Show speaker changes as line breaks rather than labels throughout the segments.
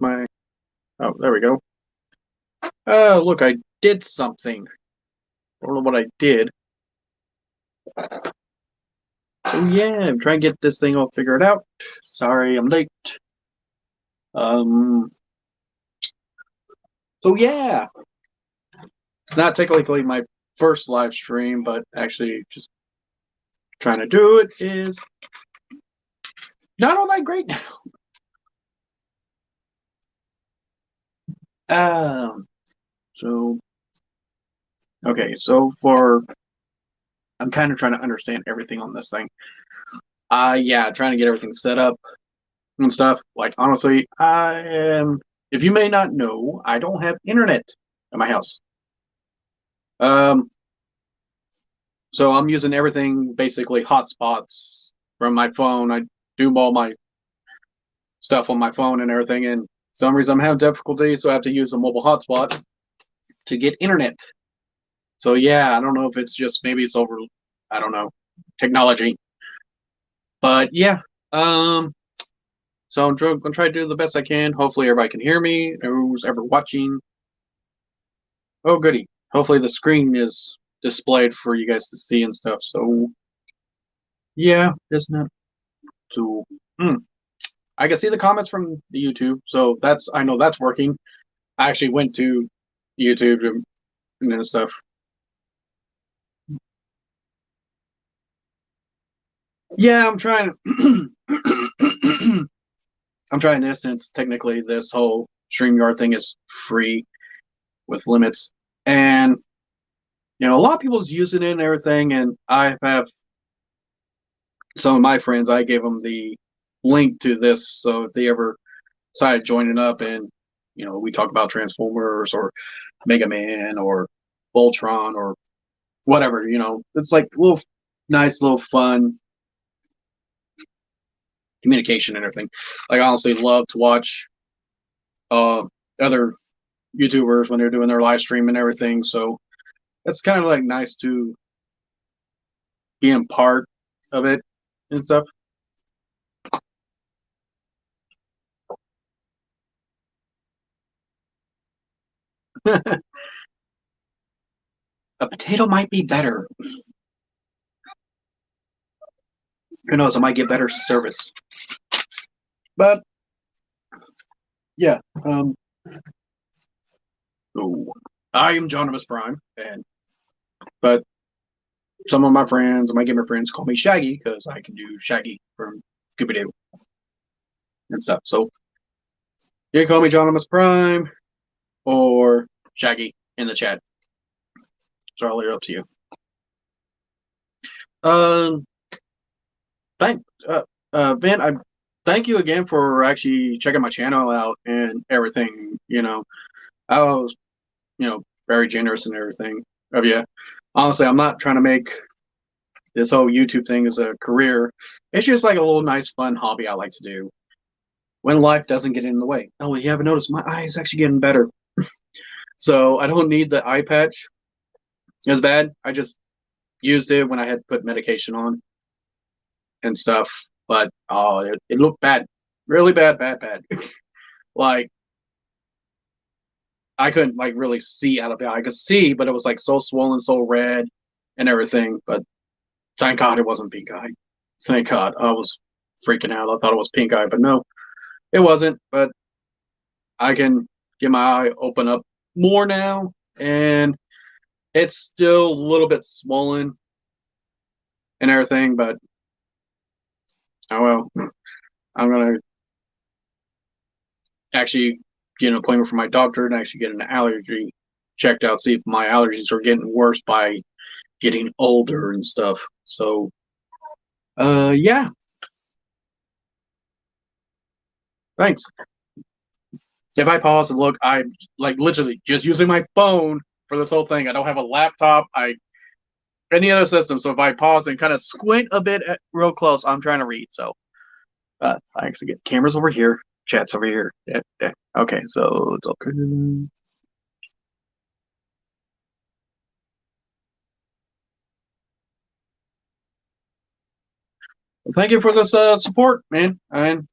my... Oh, there we go. Oh, look, I did something. I don't know what I did. Oh, yeah, I'm trying to get this thing all figured out. Sorry, I'm late. So, yeah. It's not technically my first live stream, but actually just trying to do it is not all that great now. So, okay, so I'm kind of trying to understand everything on this thing. Yeah, trying to get everything set up and stuff. Like, honestly, if you may not know, I don't have internet at my house. So I'm using everything, basically hotspots from my phone. I do all my stuff on my phone and everything, and for some reason I'm having difficulty, so I have to use a mobile hotspot to get internet. So yeah, I don't know if it's just, maybe it's over, I don't know, technology. But yeah, so I'm going to try to do the best I can. Hopefully everybody can hear me, who's ever watching. Oh, goody. Hopefully the screen is displayed for you guys to see and stuff. So yeah, isn't that too... I can see the comments from the YouTube, so I know that's working. I actually went to YouTube and stuff. Yeah, I'm trying. I'm trying this, since technically this whole StreamYard thing is free with limits, and a lot of people's using it and everything. And I have some of my friends, I gave them the link to this, so if they ever decide joining up, and we talk about Transformers or Mega Man or Voltron or whatever, it's like a little nice, little fun communication and everything. Like, I honestly love to watch other YouTubers when they're doing their live stream and everything. So it's kind of like nice to be in part of it and stuff. A potato might be better. Who knows? I might get better service. But yeah, I am Johnnimus Prime, but some of my friends, my gamer friends, call me Shaggy because I can do Shaggy from Scooby-Doo and stuff. So you can call me Johnnimus Prime or Shaggy in the chat. It's all up to you. Ben, I thank you again for actually checking my channel out and everything. I was, very generous and everything of you. Honestly, I'm not trying to make this whole YouTube thing as a career. It's just like a little nice, fun hobby I like to do when life doesn't get in the way. Oh, you haven't noticed my eye is actually getting better. So I don't need the eye patch as bad. I just used it when I had to put medication on and stuff. But it looked bad, really bad. Like, I couldn't really see out of it. I could see, but it was like so swollen, so red, and everything. But thank God it wasn't pink eye. Thank God. I was freaking out. I thought it was pink eye, but no, it wasn't. But I can get my eye open up more now, and it's still a little bit swollen and everything. But oh well. I'm gonna actually get an appointment for my doctor and actually get an allergy checked out, see if my allergies are getting worse by getting older and stuff. So yeah, thanks. If I pause and look, I'm like literally just using my phone for this whole thing. I don't have a laptop, any other system. So if I pause and kind of squint a bit real close, I'm trying to read. So thanks again. Camera's over here, chat's over here. Yeah. Okay, so it's okay. Thank you for this support, man. And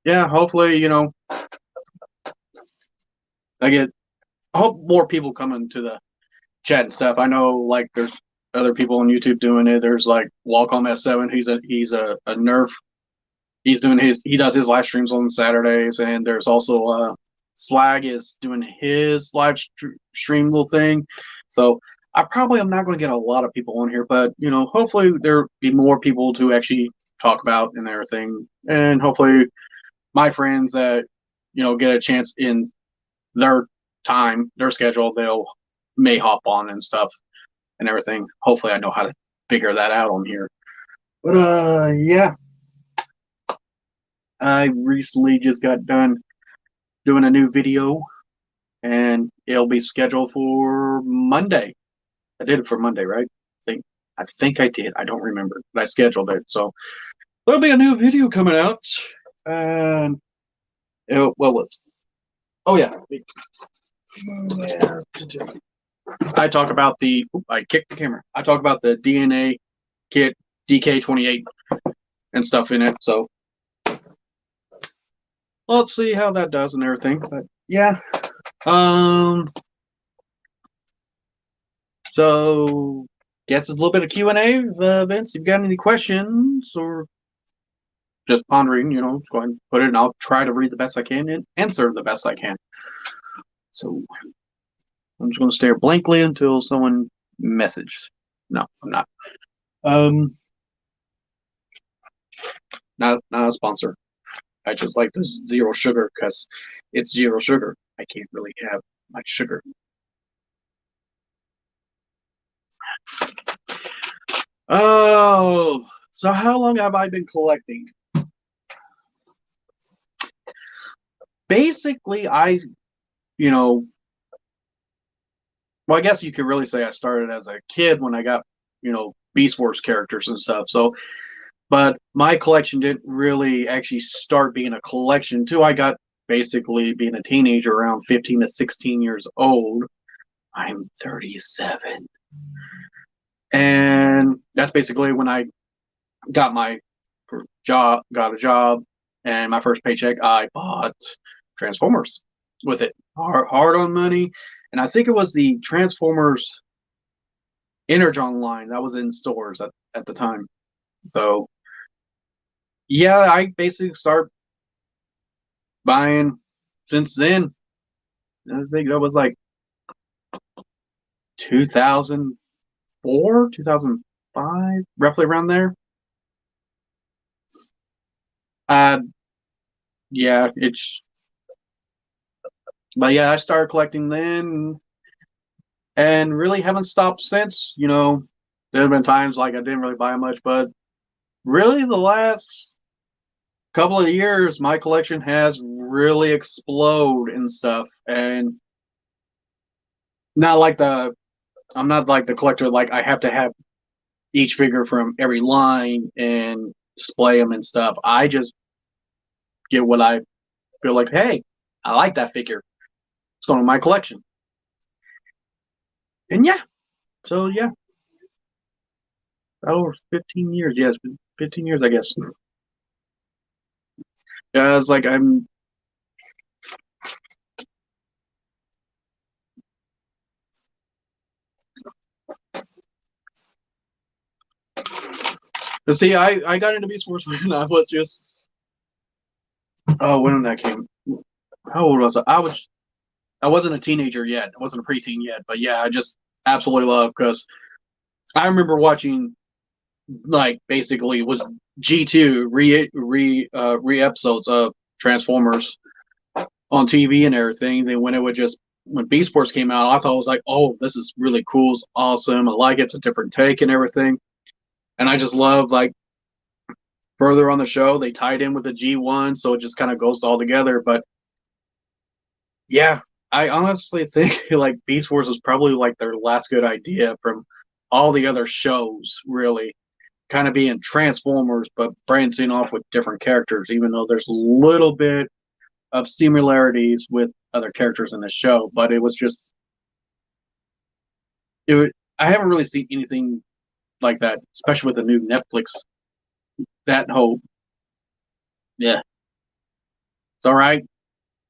yeah, hopefully, I hope more people come into the chat and stuff. I know like there's other people on YouTube doing it. There's like Walcom S7. He's a Nerf. He does his live streams on Saturdays, and there's also Slag is doing his stream little thing. So I probably am not going to get a lot of people on here, but hopefully there be more people to actually talk about and everything, and hopefully my friends that get a chance in their time, their schedule, they'll may hop on and stuff and everything. Hopefully I know how to figure that out on here. But yeah. I recently just got done doing a new video, and it'll be scheduled for Monday. I did it for Monday, right? I think I did. I don't remember, but I scheduled it. So there'll be a new video coming out. And oh yeah. I talk about I kicked the camera. I talk about the DNA kit DK28 and stuff in it. So let's see how that does and everything. But yeah. So guess it's a little bit of Q&A. Vince, if you've got any questions or just pondering, go ahead and put it, and I'll try to read the best I can and answer the best I can. So I'm just going to stare blankly until someone messages. No, I'm not. Not a sponsor. I just like the zero sugar because it's zero sugar. I can't really have much sugar. Oh, so how long have I been collecting? Basically, well, I guess you could really say I started as a kid when I got, Beast Wars characters and stuff. So, but my collection didn't really actually start being a collection until I got basically being a teenager around 15 to 16 years old. I'm 37. And that's basically when I got a job, and my first paycheck, I bought Transformers with it. Hard on money. And I think it was the Transformers Energon line that was in stores at the time. So yeah, I basically start buying since then. I think that was like 2004, 2005, roughly around there. Yeah, but yeah, I started collecting then and really haven't stopped since. There have been times like I didn't really buy much, but really the last couple of years, my collection has really exploded and stuff. And I'm not like the collector, like I have to have each figure from every line and display them and stuff. I just get what I feel like, hey, I like that figure. It's going to my collection. And yeah, so yeah. Over 15 years. Yeah, it's been 15 years, I guess. Yeah, it's like I'm. But see, I got into Beast Wars when I was just. Oh, when that came. How old was I? I wasn't a teenager yet. I wasn't a preteen yet. But yeah, I just absolutely love because I remember watching, like, basically it was G2 re episodes of Transformers on TV and everything. Then when Beast Wars came out, I thought it was like, oh, this is really cool. It's awesome. I like it. It's a different take and everything. And I just love, like, further on the show, they tied in with the G1, so it just kind of goes all together. But yeah, I honestly think like Beast Wars was probably like their last good idea from all the other shows, really. Kind of being Transformers, but branching off with different characters, even though there's a little bit of similarities with other characters in the show. But it was just, I haven't really seen anything like that, especially with the new Netflix. That whole, yeah, it's all right.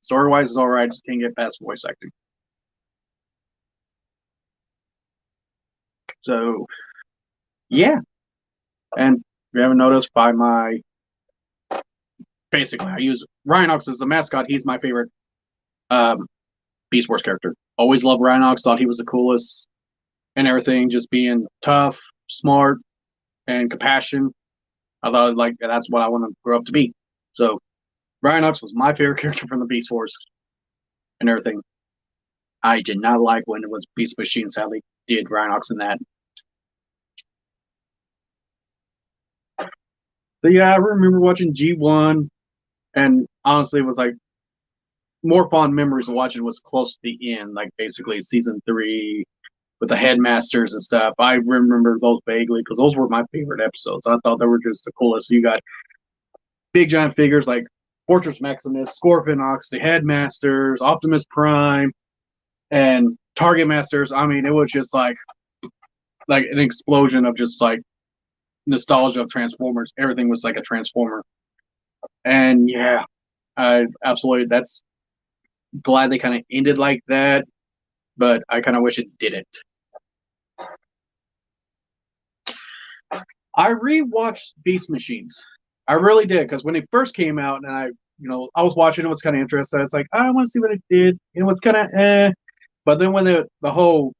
Story wise is alright, just can't get past voice acting. So yeah. And if you haven't noticed by my basically I use Rhinox as the mascot, he's my favorite Beast Wars character. Always loved Rhinox, thought he was the coolest and everything, just being tough, smart, and compassion. I thought like that's what I want to grow up to be. So Rhinox was my favorite character from the Beast Wars and everything. I did not like when it was Beast Machines how they did Rhinox in that. But yeah, I remember watching G1, and honestly, it was like more fond memories of watching was close to the end, like basically season 3 with the headmasters and stuff. I remember those vaguely because those were my favorite episodes. I thought they were just the coolest. You got big giant figures like Fortress Maximus, Scorpionox, the headmasters, Optimus Prime, and Target Masters. I mean, it was just like an explosion of just like nostalgia of Transformers. Everything was like a Transformer. And yeah, I absolutely that's glad they kind of ended like that, but I kind of wish it didn't. I rewatched Beast Machines. I really did because when it first came out, and I was watching it, was kind of interested. I was like, I want to see what it did. It was kind of but then when the whole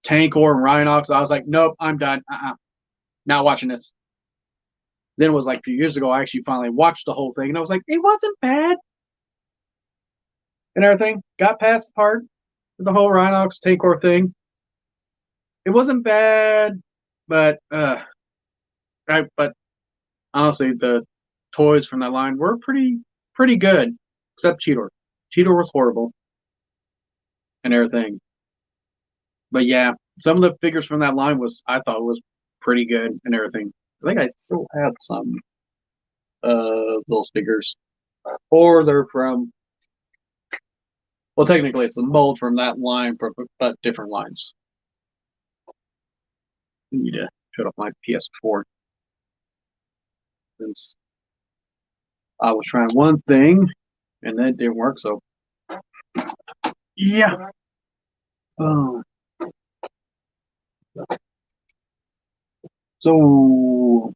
Tankor and Rhinox, I was like, nope, I'm done. Not watching this. Then it was like a few years ago, I actually finally watched the whole thing, and I was like, it wasn't bad. And everything got past the part with the whole Rhinox Tankor thing. It wasn't bad, but but honestly, the toys from that line were pretty good, except Cheetor. Cheetor was horrible and everything. But yeah, some of the figures from that line I thought was pretty good and everything. I think I still have some of those figures, or they're from. Well, technically, it's a mold from that line, but different lines. I need to shut off my PS4 since I was trying one thing and that didn't work. So yeah. So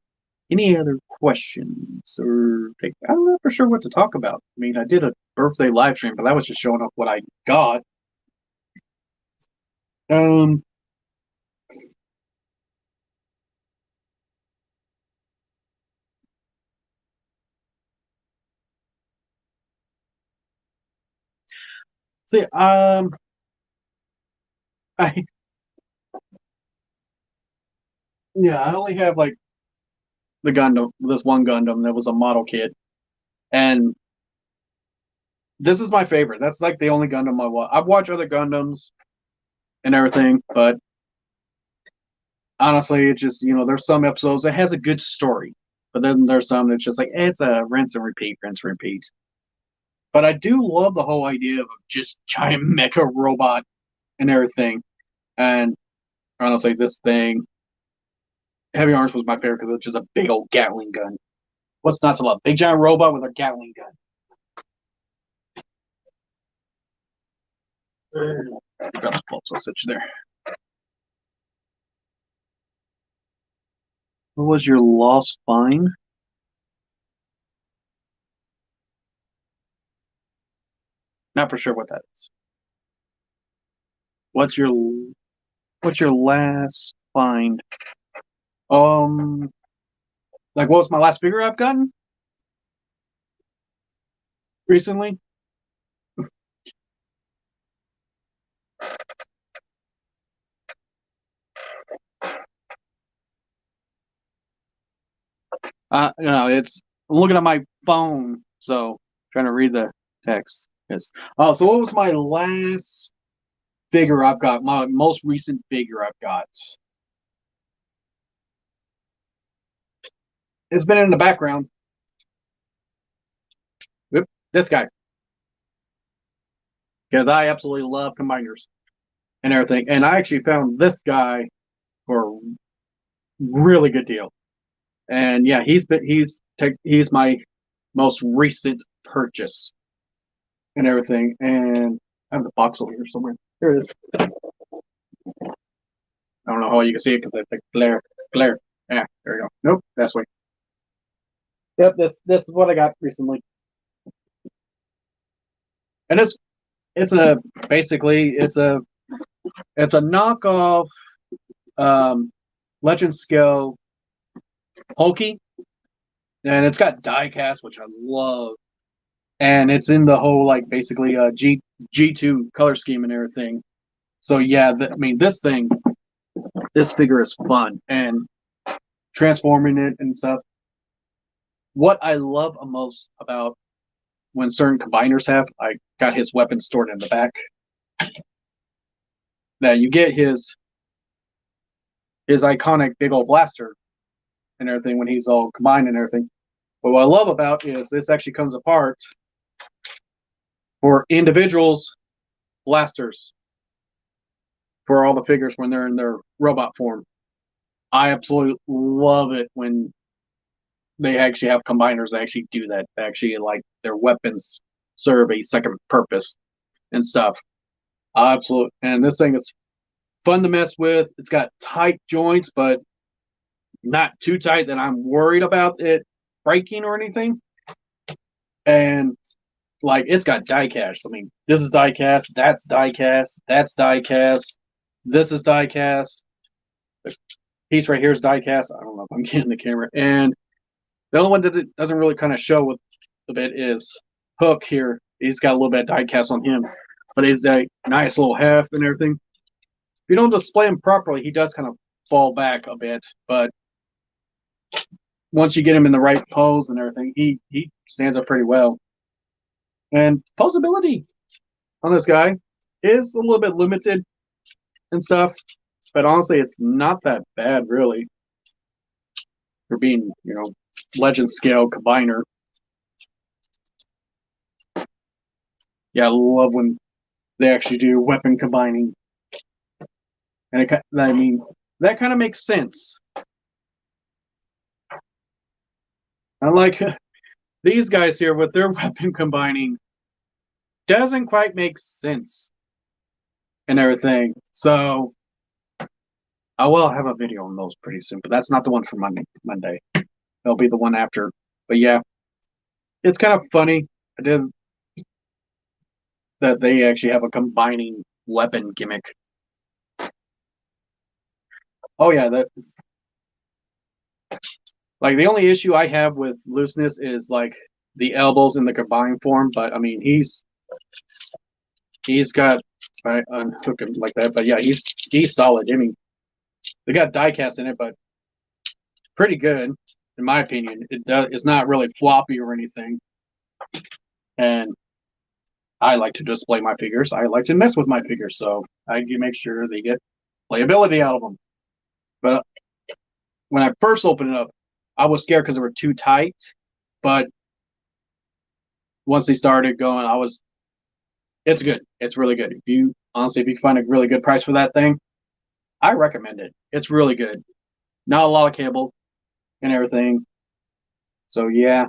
any other questions or I'm not for sure what to talk about. I mean, I did a birthday live stream, but that was just showing off what I got. See, I yeah, I only have like the Gundam, this one Gundam that was a model kit, and this is my favorite. That's like the only Gundam I watch. I've watched other Gundams and everything, but honestly, it's just there's some episodes that has a good story, but then there's some that's just like it's a rinse and repeat, rinse and repeat. But I do love the whole idea of just giant mecha robot and everything. And honestly, this thing, Heavy Arms was my favorite because it's just a big old Gatling gun. What's not to love? Big giant robot with a Gatling gun. That's close. I'll sit you there. What was your lost find? Not for sure what that is. What's your last find? Like what was my last figure I've gotten recently? No, it's I'm looking at my phone, so trying to read the text. Yes. Oh, so what was my last figure I've got? My most recent figure I've got. It's been in the background. Yep, this guy. Because I absolutely love combiners and everything. And I actually found this guy for a really good deal. And yeah, he's my most recent purchase and everything. And I have the box over here somewhere. Here it is. I don't know how you can see it because it's like glare. Yeah, there we go. Nope, that's way. Yep, this is what I got recently, and it's a basically it's a knockoff Legend Scale Hulky, and it's got diecast, which I love, and it's in the whole like basically G2 color scheme and everything. So yeah, I mean this figure is fun and transforming it and stuff. What I love most about when certain combiners have, I got his weapon stored in the back. That you get his iconic big old blaster and everything when he's all combined and everything. But what I love about is this actually comes apart for individuals blasters for all the figures when they're in their robot form. I absolutely love it when they actually have combiners that actually do that. They actually like their weapons serve a second purpose and stuff. Absolutely. And this thing is fun to mess with. It's got tight joints, but not too tight that I'm worried about it breaking or anything. And like it's got die cast. I mean, this is die cast, that's die cast, that's die cast, this is die cast. The piece right here is die cast. I don't know if I'm getting the camera. And the only one that it doesn't really kind of show with a bit is Hook here. He's got a little bit of die cast on him, but he's a nice little heft and everything. If you don't display him properly, he does kind of fall back a bit, but once you get him in the right pose and everything, he stands up pretty well. And posability on this guy is a little bit limited and stuff, but honestly, it's not that bad, really, for being, legend scale combiner. Yeah, I love when they actually do weapon combining. And I mean, that kind of makes sense. Unlike these guys here with their weapon combining, doesn't quite make sense and everything. So I will have a video on those pretty soon, but that's not the one for Monday. It'll be the one after. But yeah, it's kind of funny. I did that they actually have a combining weapon gimmick. Oh yeah, that like the only issue I have with looseness is like the elbows in the combined form. But I mean, he's got I unhook him like that. But yeah, he's solid. I mean, they got die cast in it, but pretty good in my opinion. It's not really floppy or anything. And I like to display my figures. I like to mess with my figures, so I do make sure they get playability out of them. But when I first opened it up, I was scared because they were too tight. But once they started going, it's good. It's really good. If you find a really good price for that thing, I recommend it. It's really good. Not a lot of cable and everything. So yeah.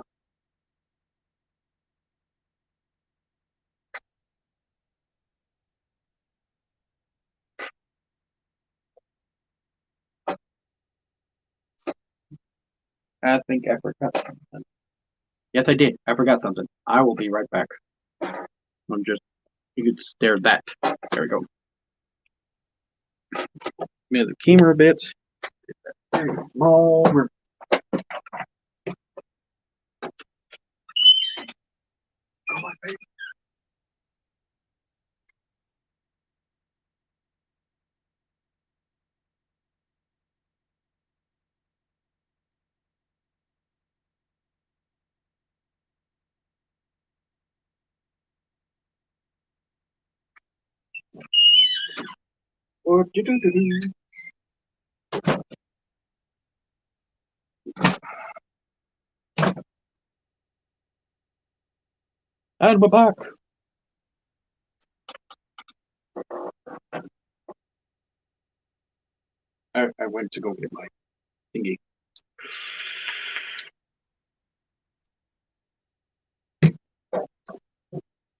I think I forgot something. Yes, I did. I forgot something. I will be right back. You could stare at that. There we go. Move the camera a bit. Very small. And we're back. I went to go get my thingy.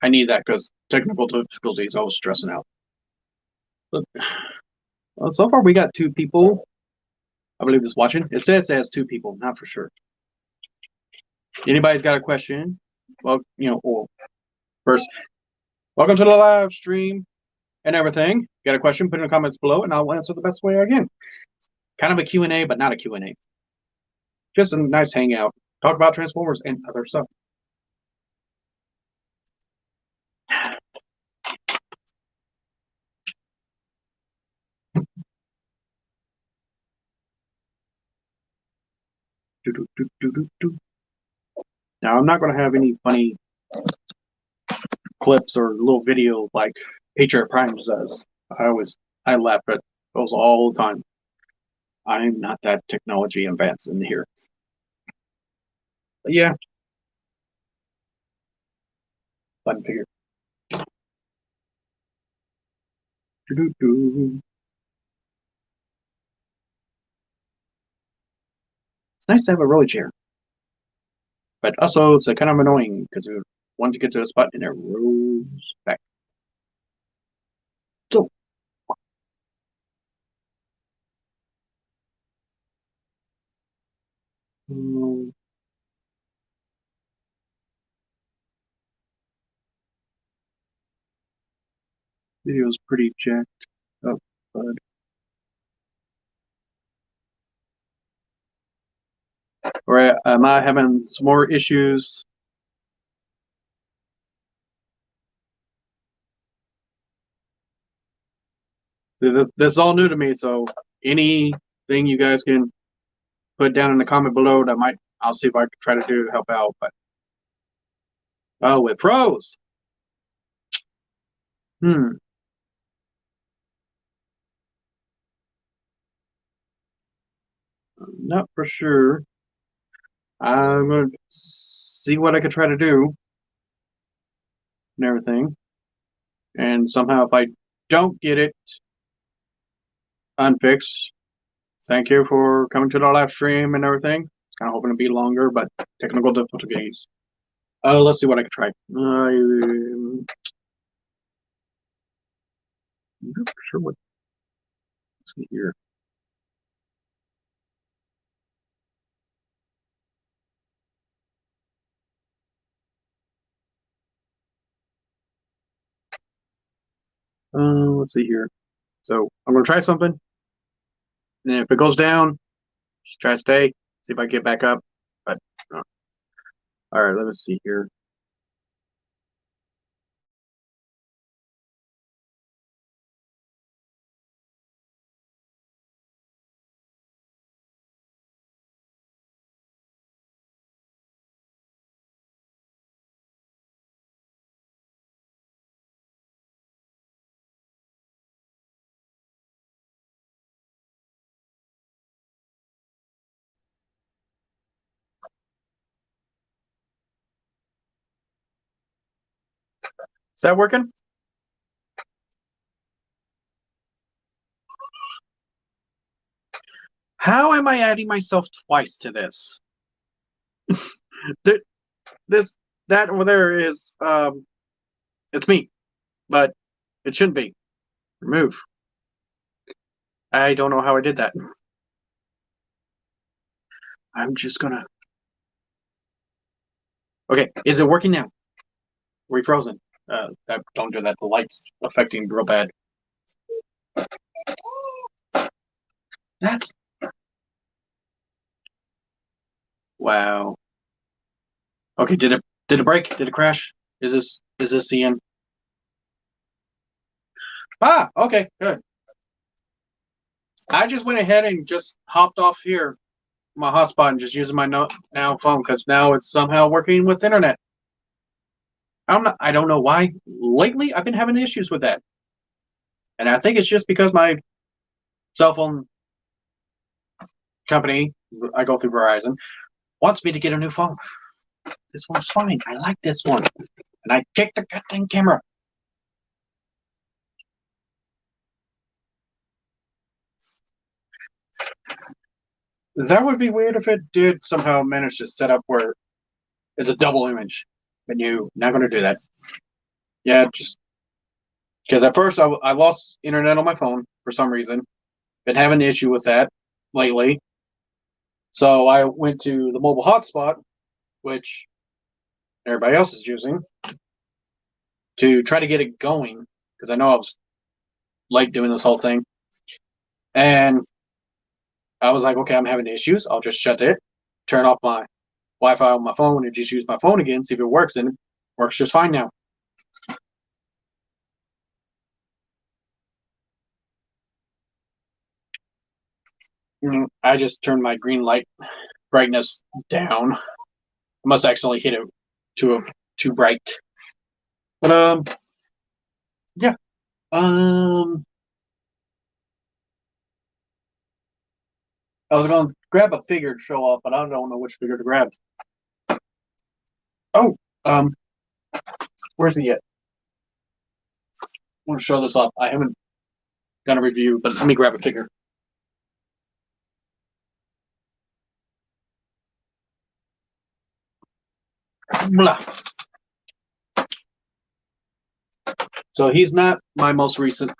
I need that because technical difficulties, I was stressing out. But well, so far we got 2 people, I believe, is watching. It says it has 2 people, not for sure. Anybody's got a question? Well, or first, welcome to the live stream and everything. Got a question? Put in the comments below, and I'll answer the best way I can. Kind of a Q&A, but not a Q&A. Just a nice hangout. Talk about Transformers and other stuff. Now, I'm not going to have any funny clips or little video like Patriot Prime does. I laugh at those all the time. I'm not that technology advanced in here. But yeah. Button figure. It's nice to have a rolly chair. But also, it's kind of annoying because we want to get to a spot and it rolls back. So, video's pretty jacked up, bud. Or am I having some more issues? This is all new to me, so anything you guys can put down in the comment below that I'll see if I can try to do to help out. But with pros, not for sure. I'm gonna see what I could try to do and everything, and somehow if I don't get it unfixed, thank you for coming to the live stream and everything. Kind of hoping to be longer, but technical difficulties. Let's see what I can try. I'm not sure what. Let's see here. Let's see here. So I'm gonna try something, and if it goes down, just try to stay. See if I get back up. But all right, let us see here. Is that working? How am I adding myself twice to this? That over there is it's me, but it shouldn't be. Remove. I don't know how I did that. I'm just gonna. Okay, is it working now? We frozen. Don't do that. The light's affecting real bad. That's wow. Okay, did it break? Did it crash? Is this the end? Okay, good. I just went ahead and just hopped off here, my hotspot, and just using my now phone because now it's somehow working with internet. I don't know why. Lately, I've been having issues with that, and I think it's just because my cell phone company, I go through Verizon, wants me to get a new phone. This one's fine. I like this one, and I kicked the goddamn camera. That would be weird if it did somehow manage to set up where it's a double image, but you're not going to do that. Yeah, just because at first I lost internet on my phone for some reason. Been having an issue with that lately. So I went to the mobile hotspot, which everybody else is using, to try to get it going because I know I was late doing this whole thing. And I was like, okay, I'm having issues. I'll just shut it, turn off my Wi-Fi on my phone, and just use my phone again, see if it works. And it works just fine now. I just turned my green light brightness down. I must accidentally hit it too bright. But yeah. I was going to grab a figure to show off, but I don't know which figure to grab. Oh, where's he at? I want to show this off. I haven't done a review, but let me grab a figure. Blah. So he's not my most recent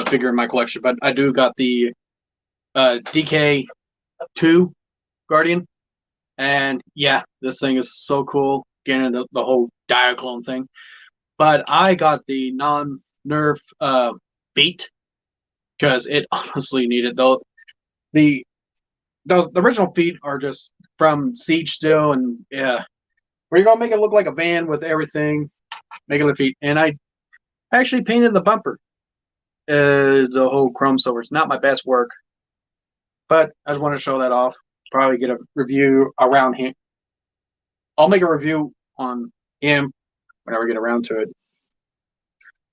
figure in my collection, but I do got the DK2 Guardian. And yeah, this thing is so cool. Getting the whole Diaclone thing. But I got the non-nerf beat because it honestly needed though. The original feet are just from Siege still, and yeah, we're gonna make it look like a van with everything, regular feet. And I actually painted the bumper, the whole chrome silver. It's not my best work, but I just want to show that off. Probably get a review around him. I'll make a review on him whenever I get around to it.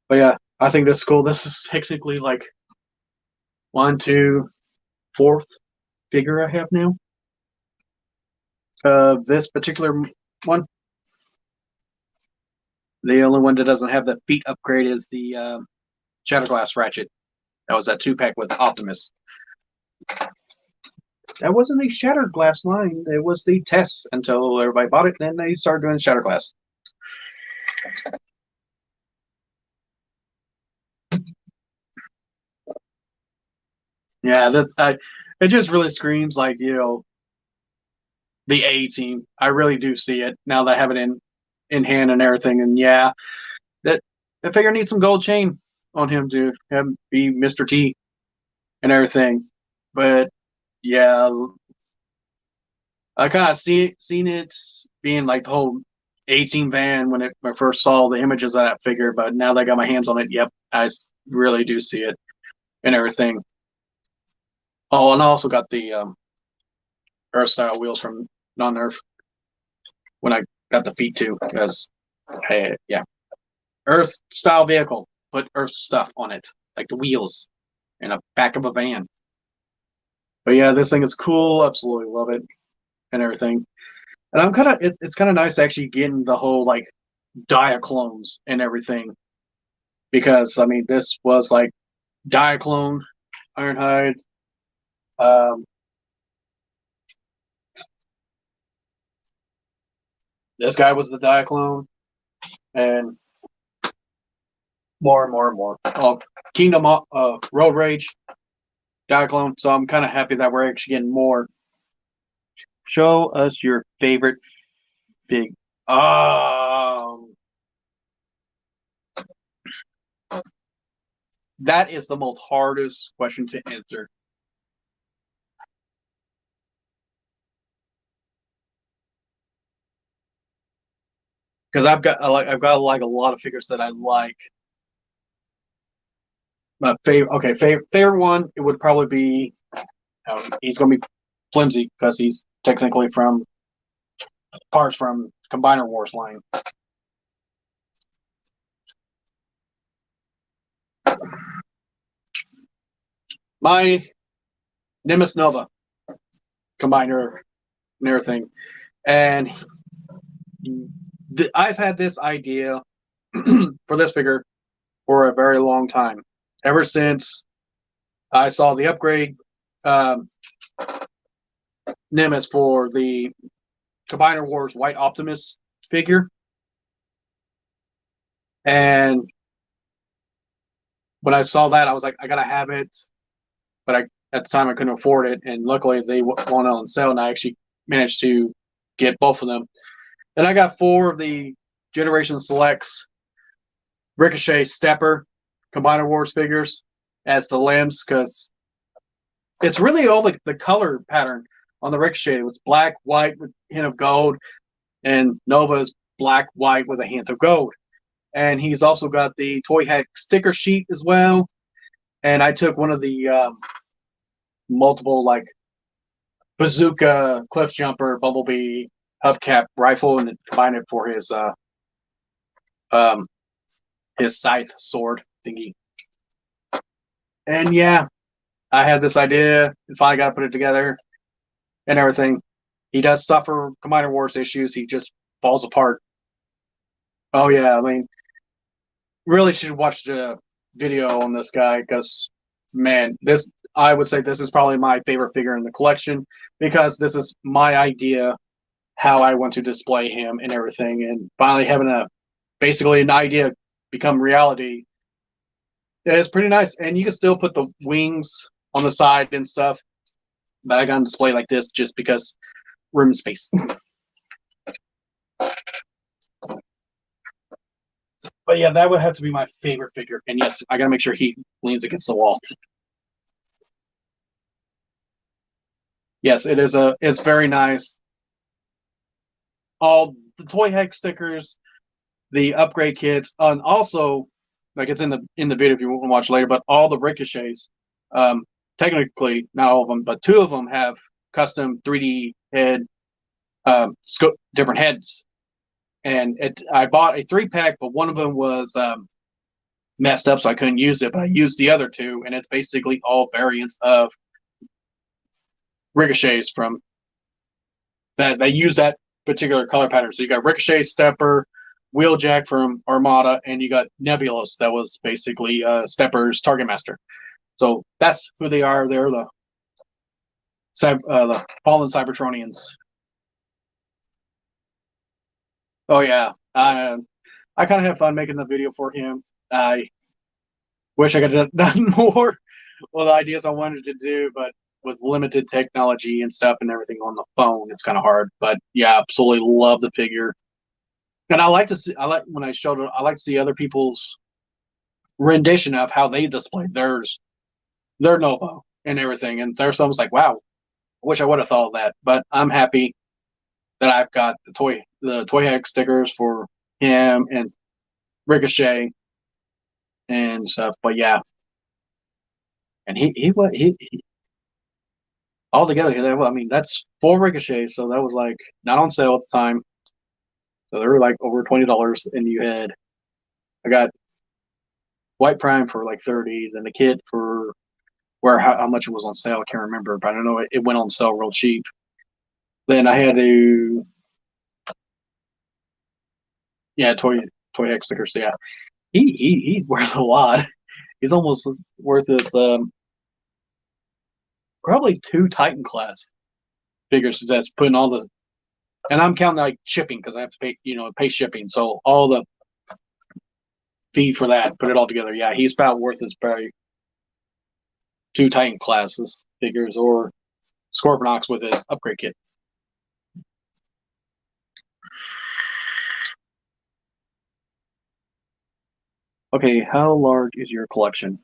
But yeah, I think this is cool. This is technically like 1, 2, 4th figure I have now. This particular one. The only one that doesn't have the feet upgrade is the Shatterglass Ratchet. That was that 2-pack with Optimus. That wasn't a Shatterglass line. It was the test until everybody bought it. Then they started doing Shatterglass. Yeah, it just really screams like, the A team. I really do see it now that I have it in hand and everything. And yeah, that the figure needs some gold chain on him to have be Mr. T and everything. But yeah, I kind of seen it being like the whole 18 van when I first saw the images of that figure. But now that I got my hands on it, yep, I really do see it and everything. Oh, and I also got the Earth style wheels from non-Nerf when I got the feet too, because hey, yeah, Earth style vehicle, put Earth stuff on it, like the wheels in a back of a van. But yeah, this thing is cool. Absolutely love it and everything. And I'm kind of it's kind of nice actually getting the whole like Diaclones and everything, because I mean this was like Diaclone, Ironhide. Um, this guy was the Diaclone, and more and more and more. Kingdom Road Rage Diaclone. So I'm kind of happy that we're actually getting more. Show us your favorite fig. That is the most hardest question to answer. Because I've got like a lot of figures that I like. My favorite one, it would probably be he's gonna be flimsy because he's technically from parts from Combiner Wars line. My Nimbus Nova Combiner and everything, and I've had this idea for this figure for a very long time. Ever since I saw the upgrade Nimbus for the Combiner Wars White Optimus figure. And when I saw that, I was like, I gotta have it. But at the time I couldn't afford it, and luckily they went on sale, and I actually managed to get both of them. And I got 4 of the Generation Selects Ricochet Stepper Combiner Wars figures as the limbs, because it's really all the color pattern on the Ricochet. It was black, white with a hint of gold, and Nova's black, white with a hint of gold. And he's also got the Toy Hack sticker sheet as well. And I took one of the multiple, like, bazooka, cliff jumper, bumblebee, hubcap rifle, and combined it for his scythe sword thingy. And yeah, I had this idea and finally got to put it together and everything. He does suffer Combiner Wars issues. He just falls apart. Oh yeah, I mean, really should watch the video on this guy, because man, I would say this is probably my favorite figure in the collection, because this is my idea how I want to display him and everything, and finally having basically an idea become reality. It's pretty nice, and you can still put the wings on the side and stuff, but I got on display like this just because room and space. But yeah, that would have to be my favorite figure, and yes, I gotta make sure he leans against the wall. Yes, it's very nice. All the Toy Hack stickers, the upgrade kits, and also, like, it's in the video if you want to watch later, but all the Ricochets, technically not all of them, but 2 of them have custom 3D head, different heads. And I bought a 3-pack, but one of them was messed up, so I couldn't use it. But I used the other 2, and it's basically all variants of Ricochets from that. They use that particular color pattern. So you got Ricochet, Stepper, Wheeljack from Armada, and you got Nebulos, that was basically Stepper's Target Master. So that's who they are. They're the fallen Cybertronians. Oh yeah, I kind of have fun making the video for him. I wish I could have done more with the ideas I wanted to do, but with limited technology and stuff and everything on the phone, it's kind of hard. But yeah, absolutely love the figure. And I like when I showed it, I like to see other people's rendition of how they display their Nova and everything. And there's someone's like, wow, I wish I would have thought of that. But I'm happy that I've got the Toy Hack stickers for him and Ricochet and stuff. But yeah, and he all together. I mean, that's 4 Ricochets, so that was like not on sale at the time. So they were like over $20, and I got White Prime for like 30, then the kit for how much it was on sale, I can't remember, but I know it went on sale real cheap. Then I had to, yeah, Toy Hack stickers. So yeah, he's worth a lot. He's almost worth this probably 2 Titan class figures. That's putting all the, and I'm counting like shipping, because I have to pay shipping. So all the fee for that, put it all together. Yeah, he's about worth his probably 2 Titan classes figures, or Scorpionox with his upgrade kit. Okay, how large is your collection?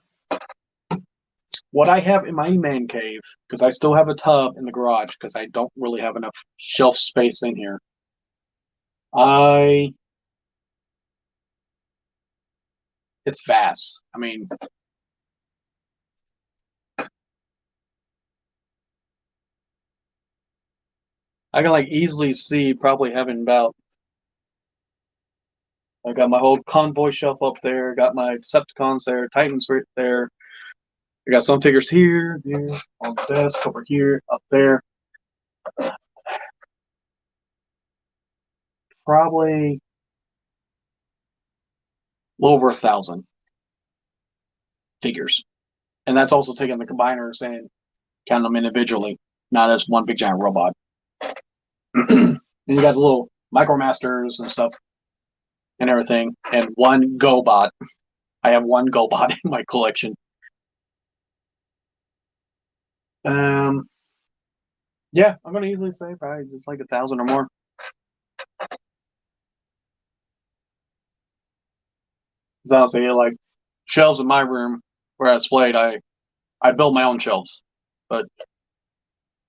What I have in my man cave, because I still have a tub in the garage, because I don't really have enough shelf space in here. It's vast. I mean, I can like easily see probably having about, I got my old Convoy shelf up there, got my Decepticons there, Titans right there. I got some figures here, on the desk, over here, up there. Probably a little over 1,000 figures. And that's also taking the combiners and counting them individually, not as one big giant robot. And you got the little Micromasters and stuff. and everything, and one GoBot. I have one GoBot in my collection. Yeah, I'm gonna easily say probably just like 1,000 or more. Honestly, like shelves in my room where I displayed, I built my own shelves, but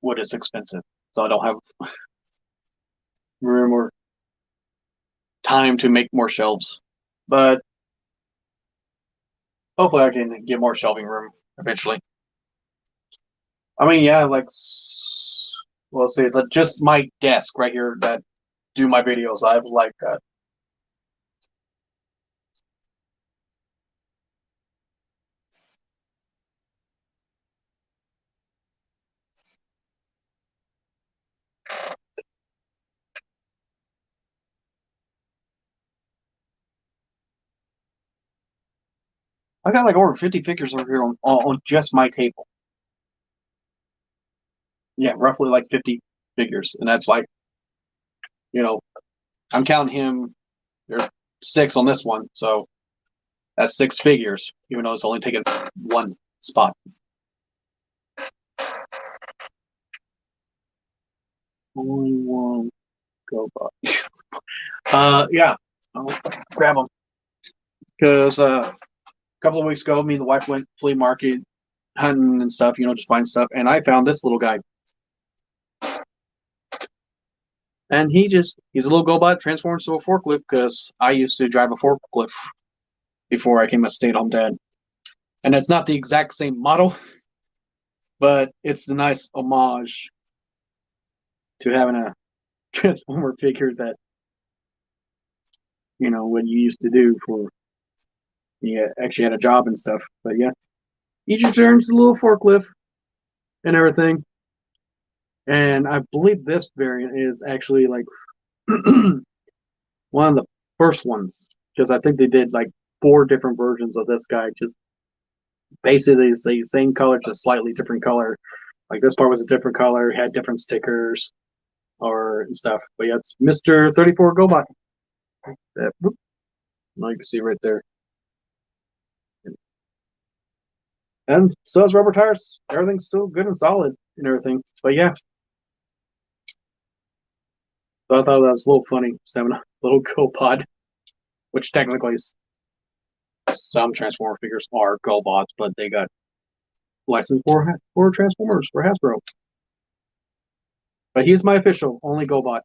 wood is expensive, so I don't have room or time to make more shelves. But hopefully, I can get more shelving room eventually. I mean, yeah, like well, let's see, like just my desk right here that do my videos. I have like I got like over 50 figures over here on just my table. Yeah, roughly like 50 figures, and that's like you know I'm counting him. There's 6 on this one, so that's 6 figures, even though it's only taking one spot. Only one go by. Yeah, I'll grab them because a couple of weeks ago, me and the wife went flea market hunting and stuff, just find stuff, and I found this little guy, and he's a little GoBot transforms into a forklift because I used to drive a forklift before I became a stay-at-home dad, and it's not the exact same model, but it's a nice homage to having a transformer figure that what you used to do for you actually had a job and stuff. But yeah, each returns a little forklift and everything. And I believe this variant is actually like one of the first ones because I think they did like 4 different versions of this guy, just basically the same color, just slightly different color. Like this part was a different color, had different stickers or stuff. But yeah, it's Mr. 34 GoBot. That, you can see right there. And so is rubber tires. Everything's still good and solid and everything. But yeah, so I thought that was a little funny. Having a little GoBot, which technically some Transformer figures are GoBots, but they got licensed for Transformers for Hasbro. But he's my official only GoBot.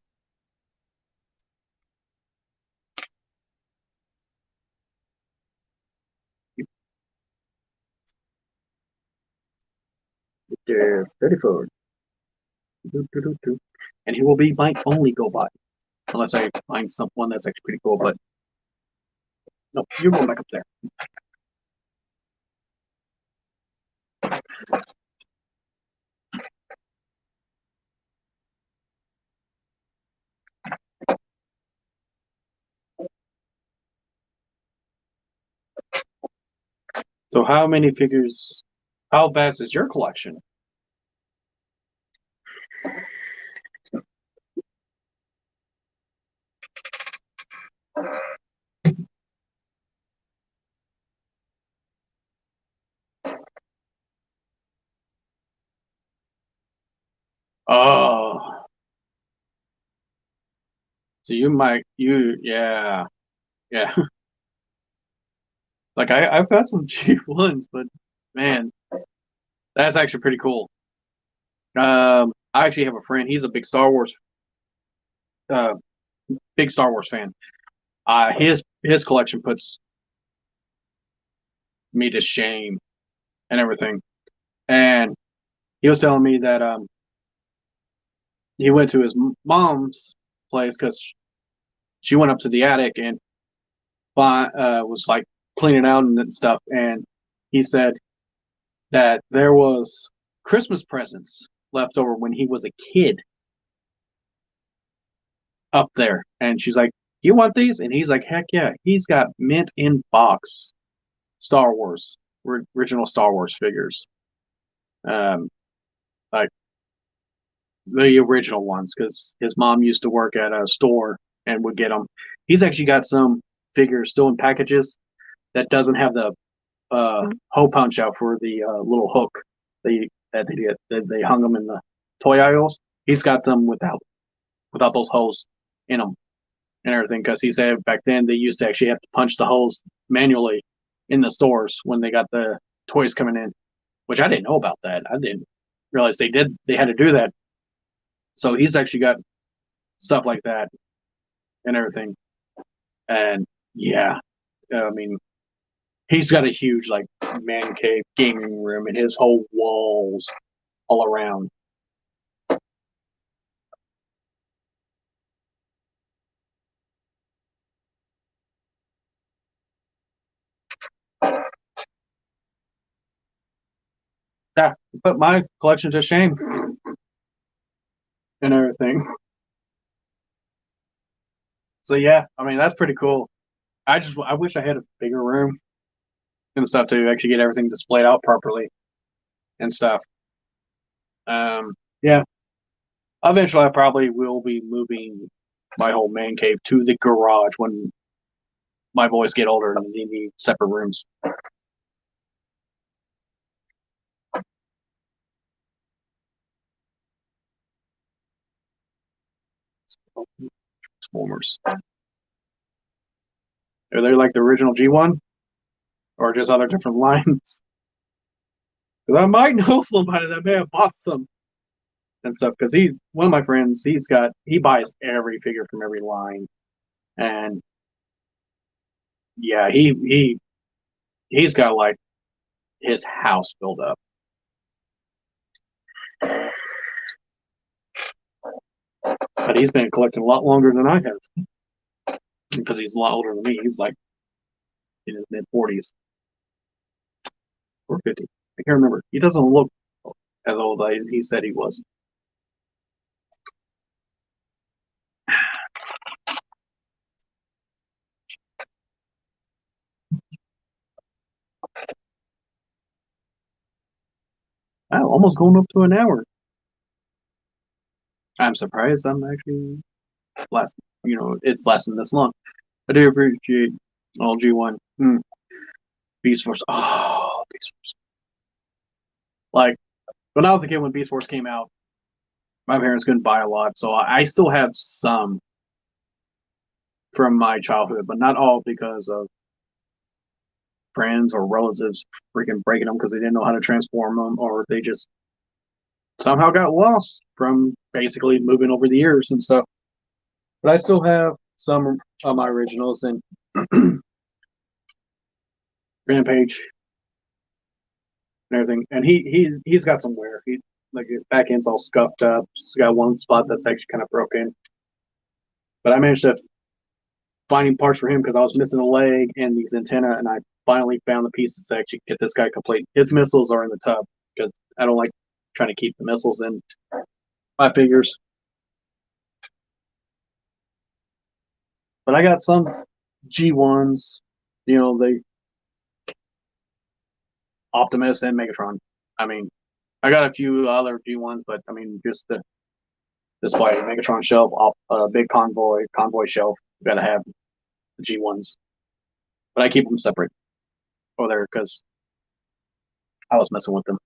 There's 34. And he will be my only GoBot. Unless I find someone that's actually pretty cool, but no, you're going back up there. So how many figures, how vast is your collection? Oh, so yeah, yeah. Like I've got some cheap ones, but man, that's actually pretty cool. I actually have a friend. He's a uh, big Star Wars fan. His collection puts me to shame and everything. And he was telling me that he went to his mom's place because she went up to the attic and was like cleaning out and stuff. And he said that there was Christmas presents left over when he was a kid up there. And she's like, "You want these?" And he's like, "Heck yeah!" He's got mint in box Star Wars original Star Wars figures, um, like the original ones, because his mom used to work at a store and would get them. He's actually got some figure still in packages that doesn't have the hole punch out for the little hook that they hung them in the toy aisles. He's got them without those holes in them and everything, because he said back then they used to actually have to punch the holes manually in the stores when they got the toys coming in, which I didn't know about that. I didn't realize they had to do that. So he's actually got stuff like that and everything. And yeah, I mean, he's got a huge like man cave gaming room and his whole walls all around. Yeah, put my collection to shame and everything. So yeah, I mean that's pretty cool. I wish I had a bigger room and stuff to actually get everything displayed out properly and stuff. Yeah. Eventually I probably will be moving my whole man cave to the garage when my boys get older and they need separate rooms. Transformers. Are they like the original G1 or just other different lines? Because I might know somebody that may have bought some and stuff. Because he's one of my friends. He buys every figure from every line, and yeah, he's got like his house filled up. But he's been collecting a lot longer than I have because he's a lot older than me. He's like in his mid-40s or 50. I can't remember. He doesn't look as old as he said he was. Wow, almost going up to an hour. I'm surprised I'm actually last. It's lasting this long. I do appreciate all G1. Beast Force. Oh, Beast Force. Like when I was a kid, when Beast Force came out, my parents couldn't buy a lot, so I still have some from my childhood, but not all because of friends or relatives freaking breaking them because they didn't know how to transform them, or they just somehow got lost from basically moving over the years and stuff. But I still have some of my originals and Rampage and everything. And he's got some wear. He like his back end's all scuffed up. He's got one spot that's actually kind of broken. But I managed to finding parts for him because I was missing a leg and these antenna, and I finally found the pieces to actually get this guy complete. His missiles are in the tub because I don't like trying to keep the missiles in my figures. But I got some G1s, they Optimus and Megatron. I mean, I got a few other G1s, but I mean, just the display Megatron shelf, big convoy shelf. You got to have the G1s, but I keep them separate over there because I was messing with them.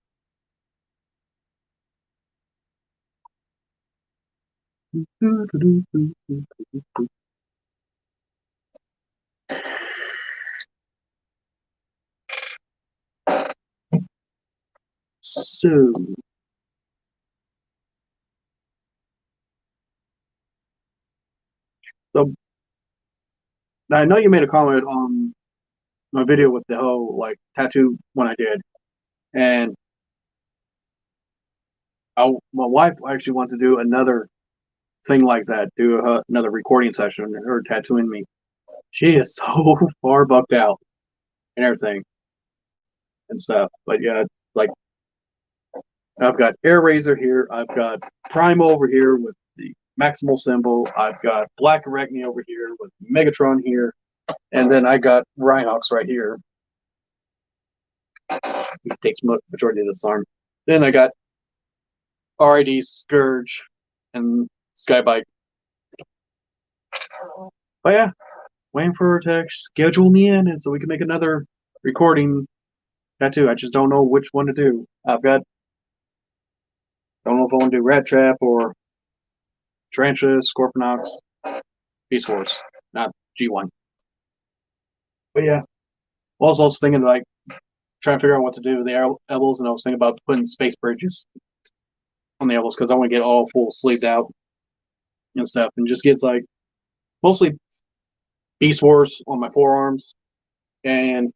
So, so I know you made a comment on my video with the whole like tattoo when I did, and my wife actually wants to do another thing like that, do another recording session, her tattooing me. She is so far bucked out and everything and stuff. But yeah, like I've got Air Razor here, I've got Prime over here with the Maximal symbol, I've got Black Arachne over here with Megatron here, and then I got Rhinox right here. He takes majority of this arm. Then I got RID Scourge and Skybike. But yeah, waiting for her to schedule me in, and so we can make another recording tattoo. I just don't know which one to do. Don't know if I want to do Rat Trap or Tarantula, Scorpionox, Beast Wars, not G1. But yeah, also I was thinking like trying to figure out what to do with the elbows, and I was thinking about putting space bridges on the elbows because I want to get all full sleeved out and stuff, and just gets like mostly Beast Wars on my forearms and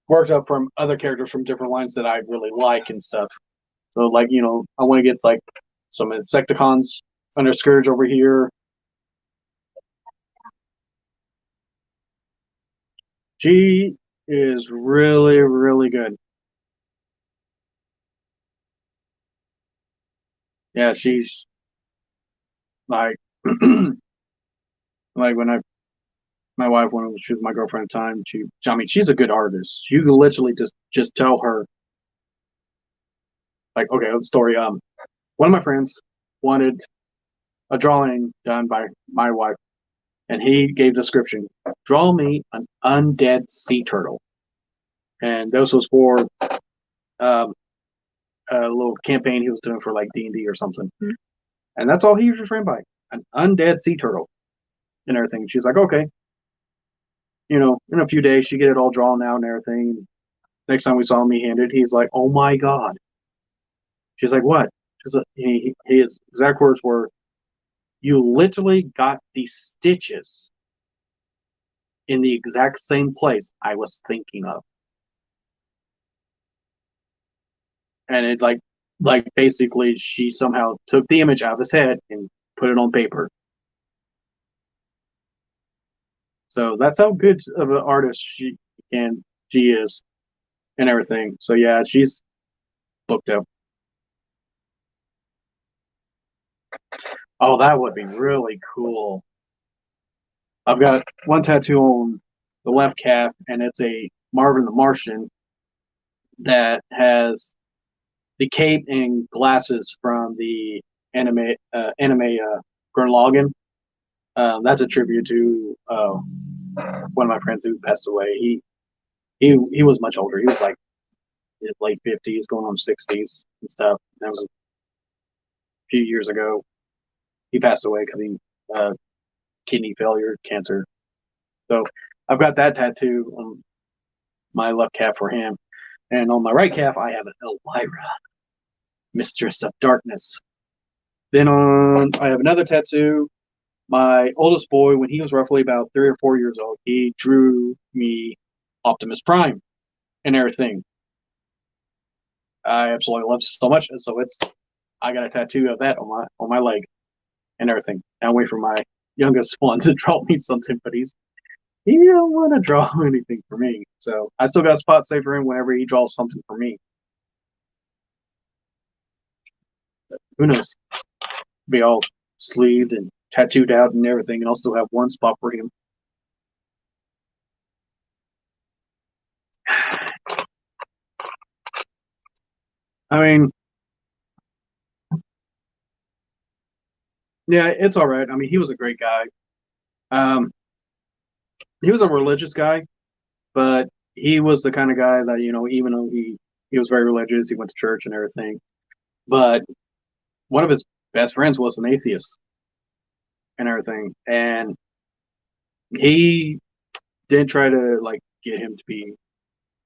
worked up from other characters from different lines that I really like and stuff. So like, you know, I want to get like some Insecticons under Scourge over here. She is really, really good. Yeah, she's like like when my wife when she was my girlfriend at the time, I mean she's a good artist. You can literally just tell her like, okay, the story. One of my friends wanted a drawing done by my wife, and he gave the description: draw me an undead sea turtle. And this was for um, a little campaign he was doing for like D&D or something. Mm-hmm. And that's all he was referring by, an undead sea turtle and everything. She's like, okay. You know, in a few days, she get it all drawn out and everything. Next time we saw him, he handed. He's like, "Oh my god!" She's like, "What?" She's like, his exact words were, "You literally got the stitches in the exact same place I was thinking of," and it like basically she somehow took the image out of his head and put it on paper. So that's how good of an artist she is and everything. So yeah, she's booked up. Oh, that would be really cool. I've got one tattoo on the left calf, and it's a Marvin the Martian that has the cape and glasses from the anime Gurren Lagann. That's a tribute to one of my friends who passed away. He was much older. He was like in his late 50s, going on 60s and stuff. That was a few years ago. He passed away because he kidney failure, cancer. So I've got that tattoo on my left calf for him. And on my right calf, I have an Elvira, Mistress of Darkness. Then I have another tattoo. My oldest boy, when he was roughly about 3 or 4 years old, he drew me Optimus Prime and everything. I absolutely love it so much, and so I got a tattoo of that on my leg and everything. Now wait for my youngest one to draw me something, but he don't want to draw anything for me. So I still got a spot saved for him whenever he draws something for me. But who knows? Be all sleeved and tattooed out and everything, and I'll still have one spot for him. I mean, yeah, it's all right. I mean, he was a great guy. Um, he was a religious guy, but he was the kind of guy that, you know, even though he was very religious, he went to church and everything, but one of his best friends was an atheist and everything, and he didn't try to like get him to be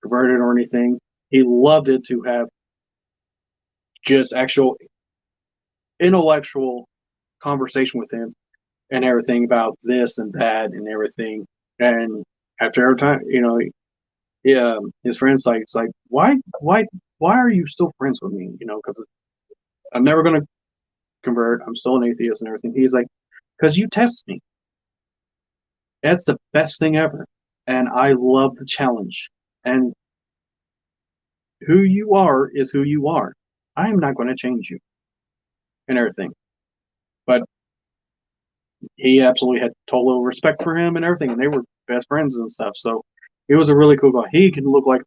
converted or anything. He loved it to have just actual intellectual conversation with him and everything about this and that and everything. And after every time, you know, his friends like, it's like, why are you still friends with me? You know, because I'm never gonna convert. I'm still an atheist and everything. He's like, because you test me. That's the best thing ever, and I love the challenge. And who you are is who you are. I am not going to change you and everything. But he absolutely had total respect for him and everything, and they were best friends and stuff. So he was a really cool guy. He can look like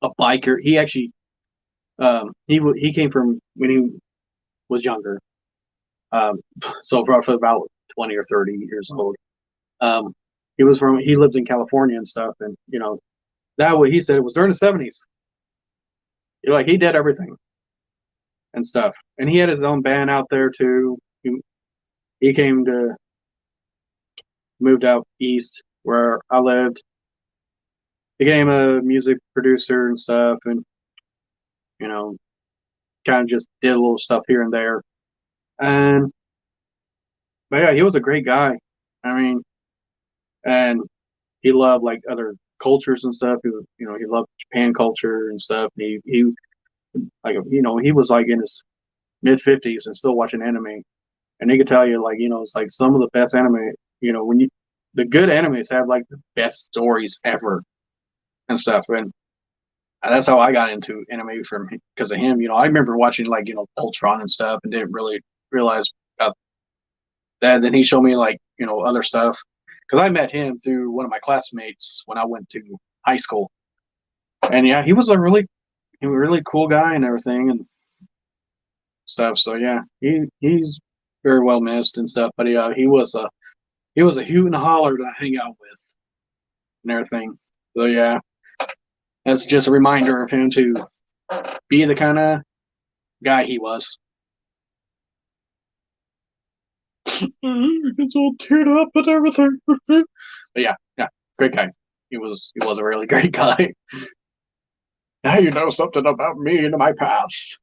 a biker. He actually he came from when he was younger, so roughly about 20 or 30 years old. he lived in California and stuff, and that way he said it was during the '70s. Like he did everything and stuff, and he had his own band out there too. He came to moved out east where I lived, became a music producer and stuff, and you know, kind of just did a little stuff here and there. And but yeah, he was a great guy. I mean, and he loved like other cultures and stuff. He loved Japan culture and stuff. He like he was like in his mid 50s and still watching anime, and he could tell you like it's like some of the best anime. When the good animes have like the best stories ever and stuff, and that's how I got into anime from because of him. I remember watching like Ultron and stuff, and didn't really realize about that. Then he showed me like other stuff because I met him through one of my classmates when I went to high school, and yeah, he was a really cool guy and everything and stuff. So yeah, he's very well missed and stuff. But yeah, he was a hoot and a holler to hang out with and everything. So yeah, that's just a reminder of him to be the kind of guy he was. It's all teared up and everything. But yeah, great guy. He was a really great guy. Now you know something about me and my past.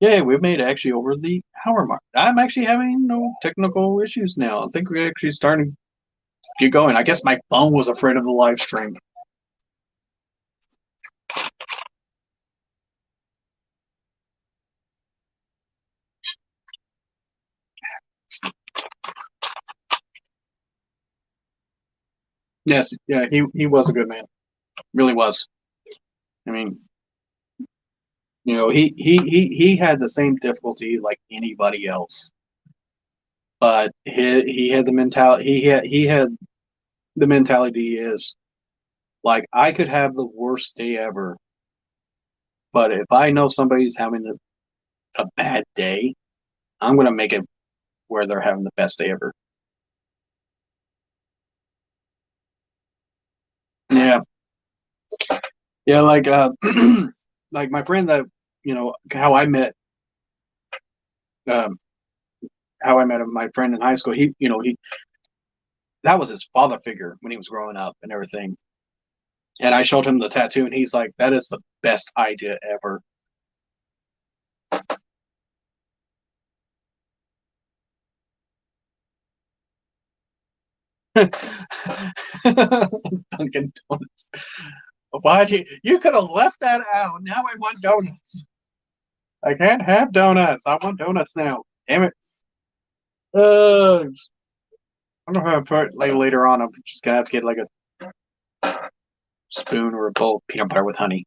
Yeah, we've made actually over the hour mark. I'm actually having no technical issues now. I think we're actually starting to get going. I guess my phone was afraid of the live stream. Yes, yeah, he was a good man. Really was. I mean, he had the same difficulty like anybody else, but he had the mentality. He had the mentality is like I could have the worst day ever, but if I know somebody's having a bad day, I'm gonna make it where they're having the best day ever. Yeah, yeah, like like my friend that um, how I met him, my friend in high school. He that was his father figure when he was growing up and everything. And I showed him the tattoo, and he's like, "That is the best idea ever." Dunkin' Donuts. Why you could have left that out? Now I want donuts. I can't have donuts. I want donuts now. Damn it. I don't know if I'll put like later on. I'm just gonna have to get like a spoon or a bowl of peanut butter with honey.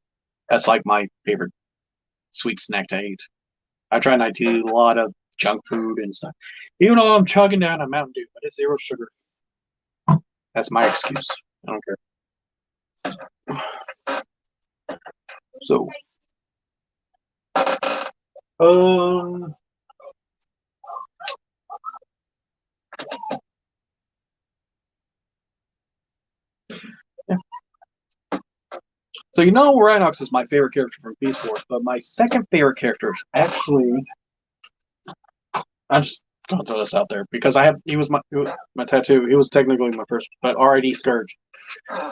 That's like my favorite sweet snack to eat. I try not to eat a lot of junk food and stuff. Even though I'm chugging down a Mountain Dew, but it's zero sugar. That's my excuse. I don't care. So, um, yeah. So Rhinox is my favorite character from Beast Wars, but my second favorite character is actually I'm just gonna throw this out there because he was my tattoo. He was technically my first, but RID Scourge.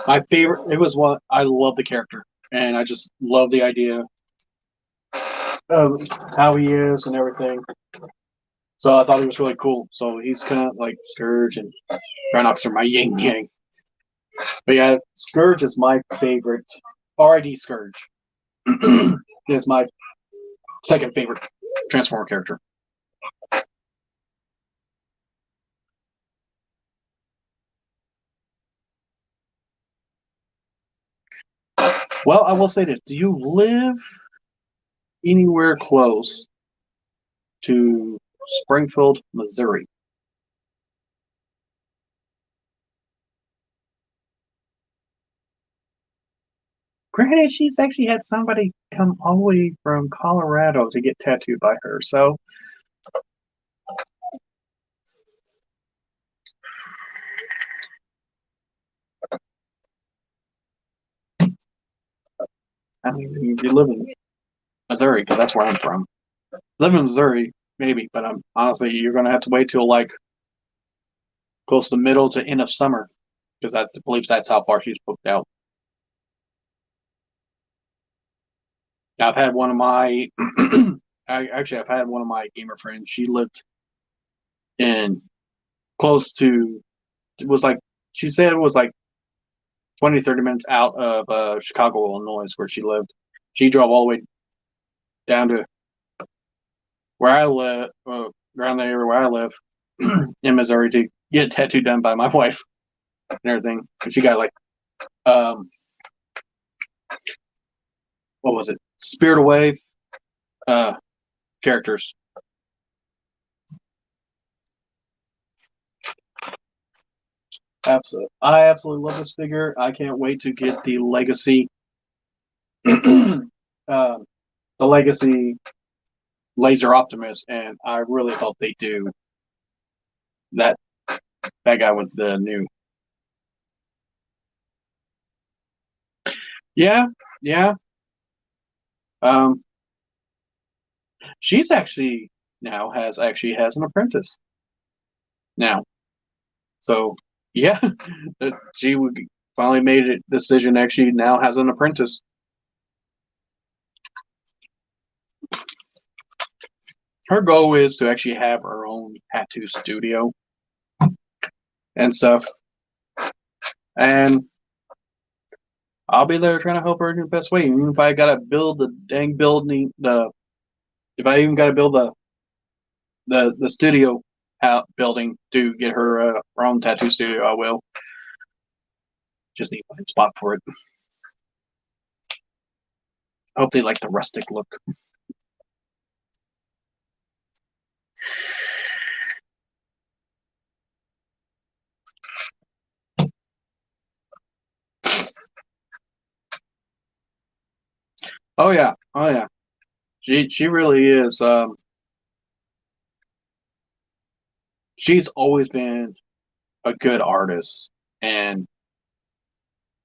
My favorite. It was what I love the character, and I just love the idea of how he is and everything. So I thought he was really cool. So he's kind of like Scourge and Rhinox are my yin yang. But yeah, Scourge is my favorite. RID Scourge is my second favorite Transformer character. Well, I will say this: do you live anywhere close to Springfield, Missouri? Granted, she's actually had somebody come all the way from Colorado to get tattooed by her. So, I mean, you live in Missouri, because that's where I'm from. Live in Missouri, maybe, but I'm honestly, you're going to have to wait till like close to middle to end of summer, because I believe that's how far she's booked out. I've had one of my, I've had one of my gamer friends. She lived in close to, it was like, she said it was like 20, 30 minutes out of Chicago, Illinois, where she lived. She drove all the way down to where I live, around the area where I live in Missouri to get a tattoo done by my wife and everything. And she got like, um, what was it? Spirit Away uh, characters. Absolutely. I absolutely love this figure. I can't wait to get the Legacy, the Legacy Laser Optimus, and I really hope they do that. That guy with the new. Yeah, yeah. Um, she's actually now has an apprentice now. So yeah, she finally made a decision. Actually, now has an apprentice. Her goal is to actually have her own tattoo studio and stuff. And I'll be there trying to help her in the best way. Even if I gotta build the dang building, if I even gotta build the studio out building to get her own tattoo studio, I will. Just need a spot for it. I hope they like the rustic look. Oh yeah, oh yeah. She really is. She's always been a good artist, and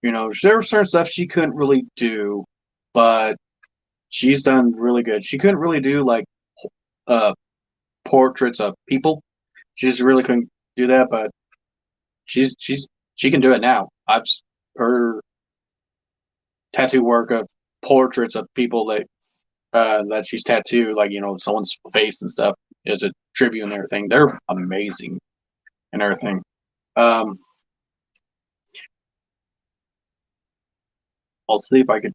there was certain stuff she couldn't really do, but she's done really good. She couldn't really do like uh portraits of people. She just really couldn't do that, but she can do it now. I've her tattoo work of portraits of people that she's tattooed, like someone's face and stuff, as a tribute and everything. They're amazing and everything. Um, I'll see if I could.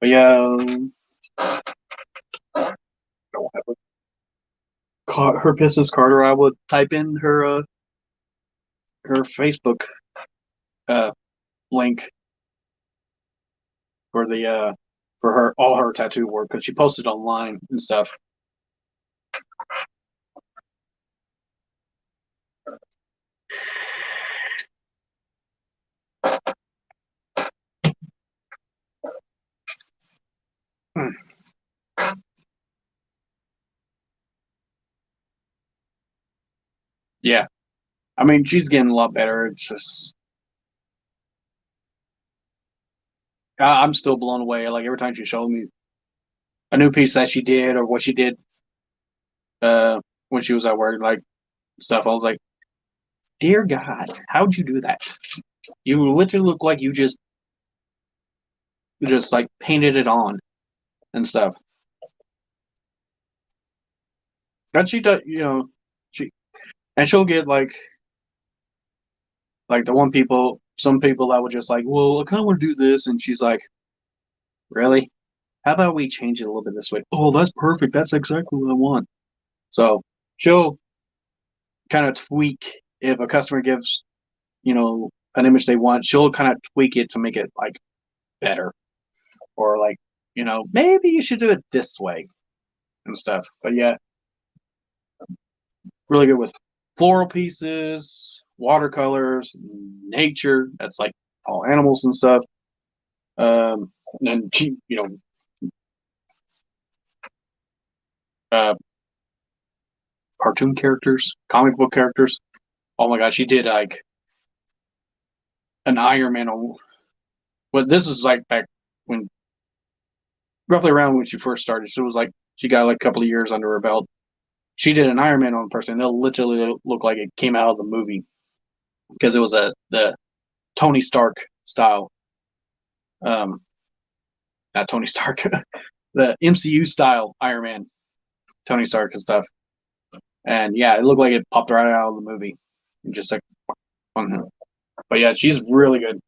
But yeah, I don't have her business card, or I would type in her Facebook uh link for the for her all her tattoo work, because she posted online and stuff. Yeah, I mean she's getting a lot better. It's just I'm still blown away. Like every time she showed me a new piece that she did or what she did when she was at work, like stuff, I was like, dear God, how'd you do that? You literally look like you just like painted it on and stuff. And she does, she and she'll get like the some people that would just like, well, I kind of want to do this, and she's like, really? How about we change it a little bit this way? Oh, that's perfect. That's exactly what I want. So she'll kind of tweak if a customer gives, an image they want. She'll kind of tweak it to make it like better, or like, maybe you should do it this way and stuff. But yeah, really good with floral pieces, watercolors, nature. That's like all animals and stuff. And then she, uh, cartoon characters, comic book characters. Oh my god, she did like an Iron Man. Well, this was like back when, roughly around when she first started. So it was like she got like a couple of years under her belt. She did an Iron Man on a person. It literally looked like it came out of the movie because it was the Tony Stark style. Um, Not Tony Stark, the MCU style Iron Man, Tony Stark and stuff. And yeah, it looked like it popped right out of the movie. And just like, but yeah, she's really good.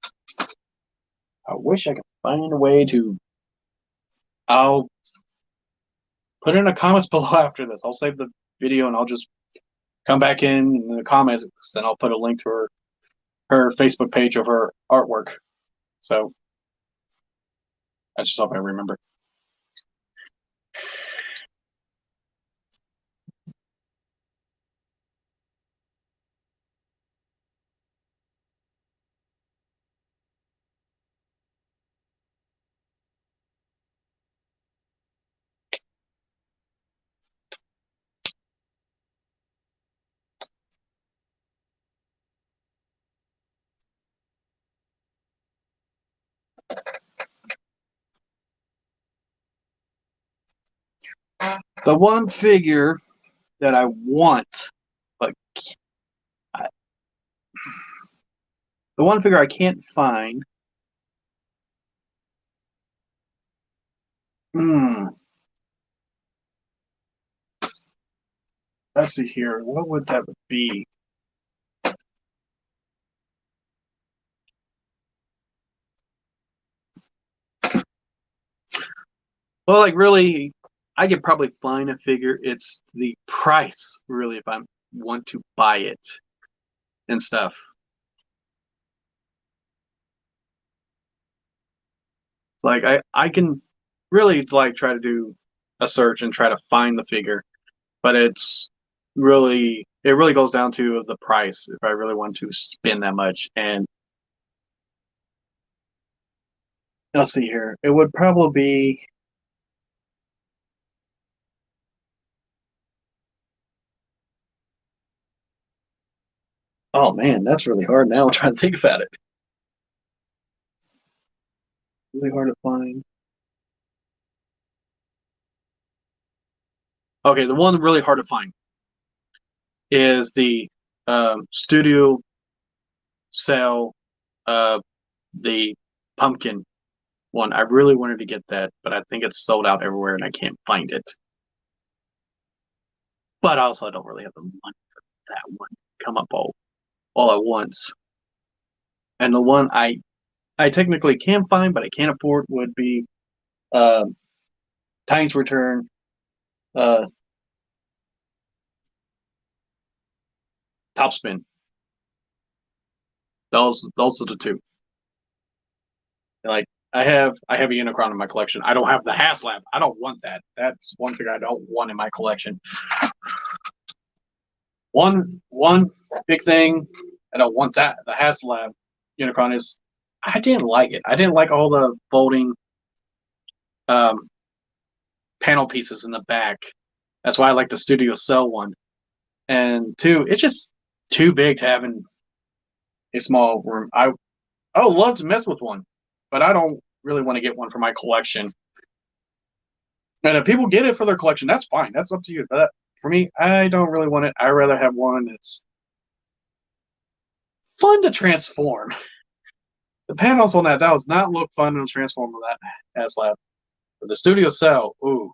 I wish I could find a way to. I'll put in the comments below after this. I'll save the video and I'll just come back in the comments and I'll put a link to her Facebook page of her artwork. So I just hope I remember. The one figure that I want, but the one figure I can't find. Let's see here. What would that be? Well, like really, I could probably find a figure. It's the price, really, if I want to buy it and stuff. Like I can really like try to do a search and try to find the figure, but it really goes down to the price if I really want to spend that much. And let's see here. It would probably be. Oh man, that's really hard now. I'm trying to think about it. Really hard to find. Okay, the one really hard to find is the studio sell the pumpkin one. I really wanted to get that, but I think it's sold out everywhere and I can't find it. But also, I don't really have the money for that one come up all at once. And the one I technically can find, but I can't afford would be Titans Return, Top Spin. Those are the two. Like I have a Unicron in my collection. I don't have the HasLab. I don't want that. That's one thing I don't want in my collection. One big thing I don't want that the HasLab Unicron is I didn't like it. I didn't like all the folding panel pieces in the back. That's why I like the Studio Cell one. And two, it's just too big to have in a small room. I would love to mess with one, but I don't really want to get one for my collection. And if people get it for their collection, that's fine. That's up to you. But for me, I don't really want it. I'd rather have one that's fun to transform. The panels on that does not look fun to transform on that HasLab. But the Studio Cell, ooh,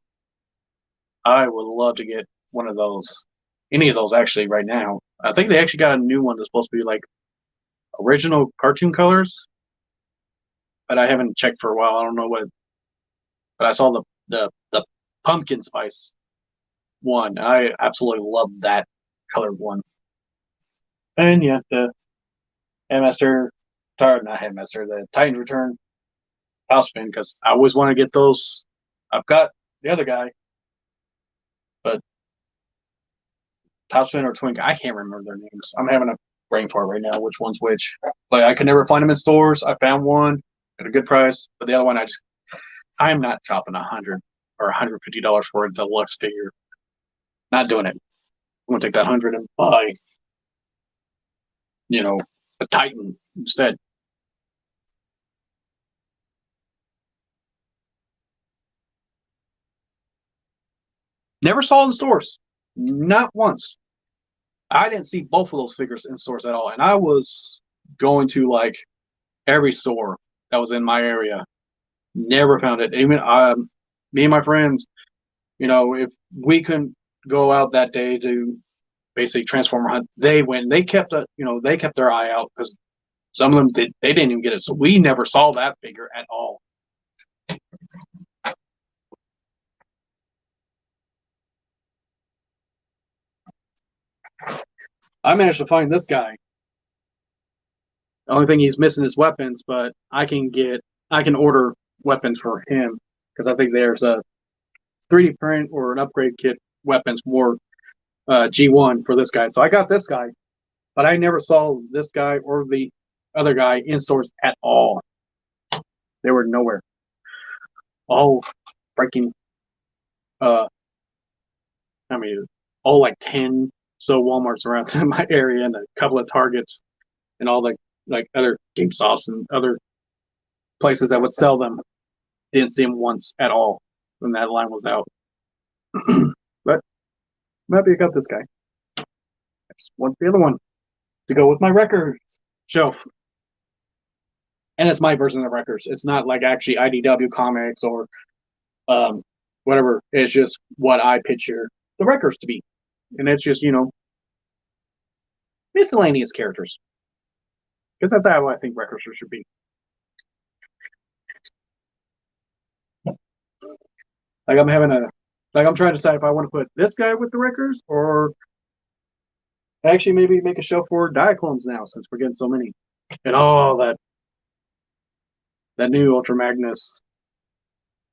I would love to get one of those. Any of those actually right now. I think they actually got a new one that's supposed to be like original cartoon colors, but I haven't checked for a while. I don't know what. But I saw the pumpkin spice one. I absolutely love that colored one. And yeah, the Headmaster, not Headmaster, the Titans Return House Spin because I always want to get those. I've got the other guy, but Top Spin or Twink, I can't remember their names. I'm having a brain fart right now, which one's which. Like I could never find them in stores. I found one. at a good price. But the other one, I'm not chopping $100 or $150 for a deluxe figure. Not doing it. I'm gonna take that 100 and buy, a Titan instead. Never saw it in stores. Not once. I didn't see both of those figures in stores at all. And I was going to like every store that was in my area. Never found it. Even me and my friends, if we couldn't go out that day to basically Transformer hunt, they went. They kept they kept their eye out because some of them they didn't even get it. So we never saw that figure at all. I managed to find this guy. The only thing he's missing is weapons, but I can order weapons for him because I think there's a 3D print or an upgrade kit weapons for G1 for this guy. So I got this guy, but I never saw this guy or the other guy in stores at all. They were nowhere. All freaking I mean, all like 10 so Walmarts around in my area and a couple of Targets and all the like other GameStops and other places that would sell them. Didn't see him once at all when that line was out. But maybe I got this guy. I just want the other one to go with my records shelf. And it's my version of records. It's not like actually IDW comics or whatever. It's just what I picture the records to be. And it's just, miscellaneous characters. Because that's how I think records should be. Like I'm trying to decide if I want to put this guy with the records or actually maybe make a show for Diaclones now since we're getting so many. And all that new Ultra Magnus,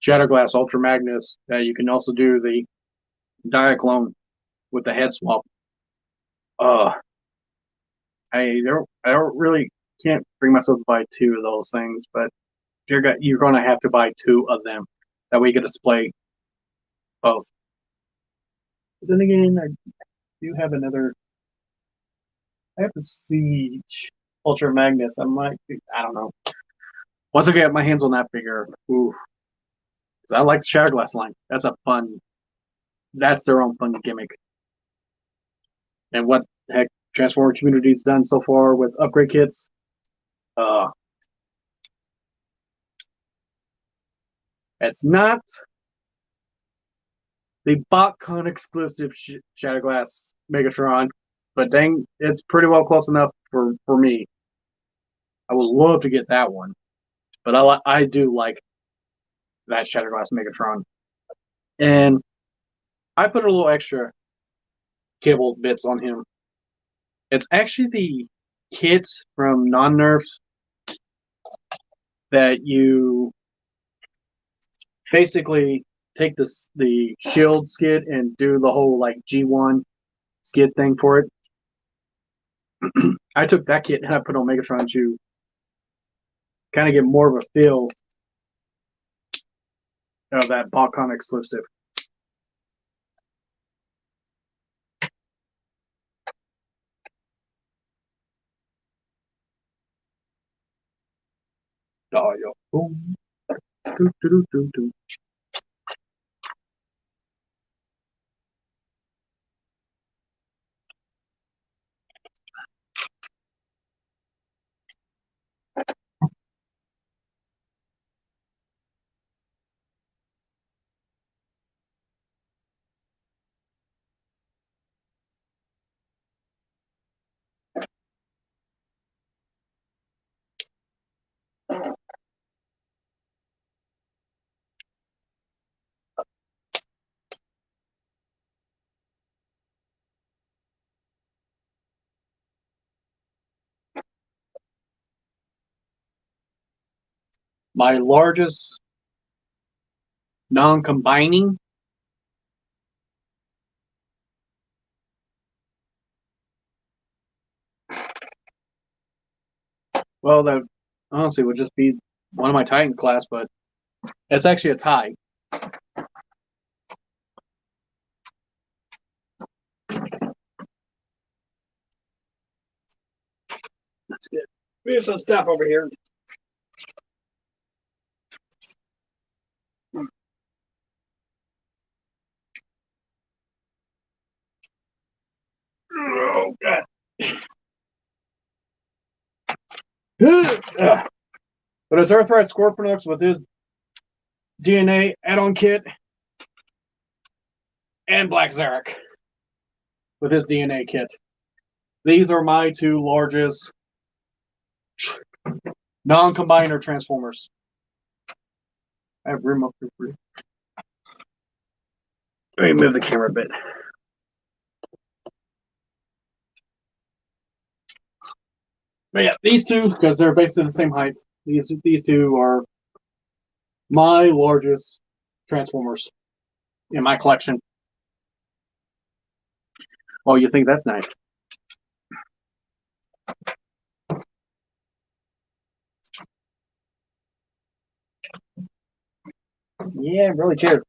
Shatterglass Ultra Magnus, that you can also do the Diaclone with the head swap. I don't really can't bring myself to buy two of those things, but you're going to have to buy two of them. That way you can display both. But then again, I do have another. I have the Siege Ultra Magnus. I don't know. Once I get my hands on that figure, ooh, I like the Shatterglass line. That's their own fun gimmick. And what the heck Transformer community's done so far with upgrade kits. It's not the BotCon exclusive Shatterglass Megatron, but dang, it's pretty well close enough for me. I would love to get that one, but I do like that Shatterglass Megatron, and I put a little extra cable bits on him. It's actually the kits from Non-Nerfs that you basically take the shield skid and do the whole like G1 skid thing for it. I took that kit and I put on Megatron to kind of get more of a feel of that BotCon exclusive. My largest non-combining that honestly would just be one of my Titan class, but it's actually a tie. That's good. We have some stuff over here. Oh, God. But it's Earthrise Scorponux with his DNA add-on kit, and Black Zarek with his DNA kit. These are my two largest non-combiner transformers. I have room up here for you. Let me move the camera a bit. But yeah, these two, because they're basically the same height, these two are my largest transformers in my collection. Oh, you think that's nice? Yeah, really cheers.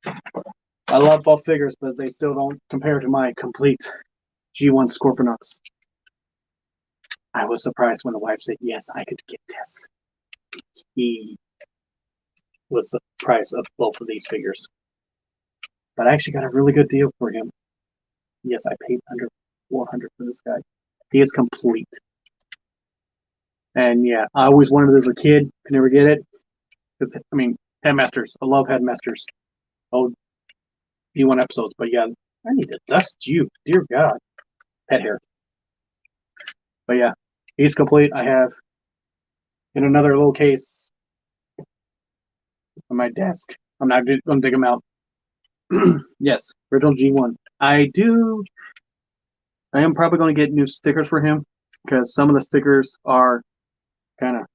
I love both figures, but they still don't compare to my complete G1 Scorponux. I was surprised when the wife said, yes, I could get this. He was the price of both of these figures. But I actually got a really good deal for him. Yes, I paid under $400 for this guy. He is complete. And yeah, I always wanted it as a kid. Could never get it. Because, I mean, Headmasters. I love Headmasters. Oh, E1 episodes. But yeah, I need to dust you. Dear God. Pet hair. But yeah, he's complete. I have in another little case on my desk. I'm not going to dig them out. Yes, original G1. I am probably going to get new stickers for him because some of the stickers are kind of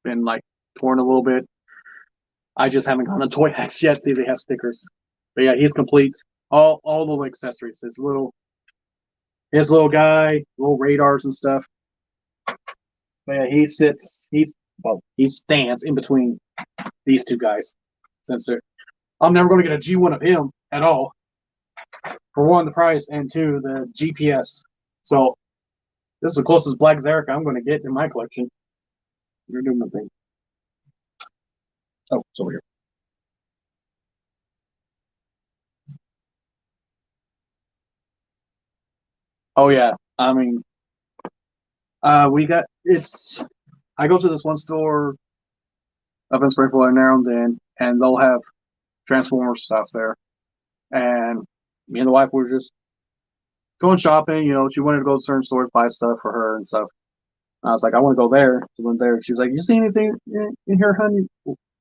been like torn a little bit. I just haven't gone to Toy Hacks yet, see if they have stickers. But yeah, he's complete. All the accessories. His little guy, little radars and stuff. But yeah, he stands in between these two guys. Since I'm never going to get a G1 of him at all. For one, the price, and two, the GPS. So this is the closest Black Zarek I'm going to get in my collection. You're doing the thing. Oh, it's over here. Oh yeah, I mean, we got it's. I go to this one store up in Springfield every now and then, and they'll have Transformers stuff there. And me and the wife were just going shopping. You know, she wanted to go to certain stores buy stuff for her and stuff. And I was like, I want to go there. She went there. She's like, you see anything in here, honey?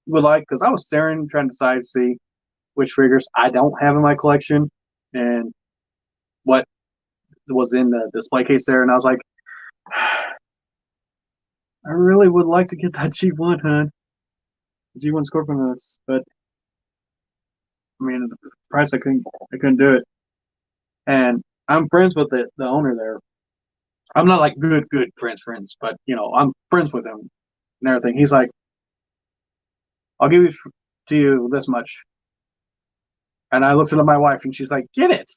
Would like? Because I was staring, trying to decide to see which figures I don't have in my collection and what was in the display case there. And I was like, I really would like to get that G1, huh? G1 Scorponux, but I mean, the price I couldn't do it. And I'm friends with the owner there. I'm not like good friends, but you know, I'm friends with him and everything. He's like, I'll give it to you this much. And I looked at my wife and she's like, get it.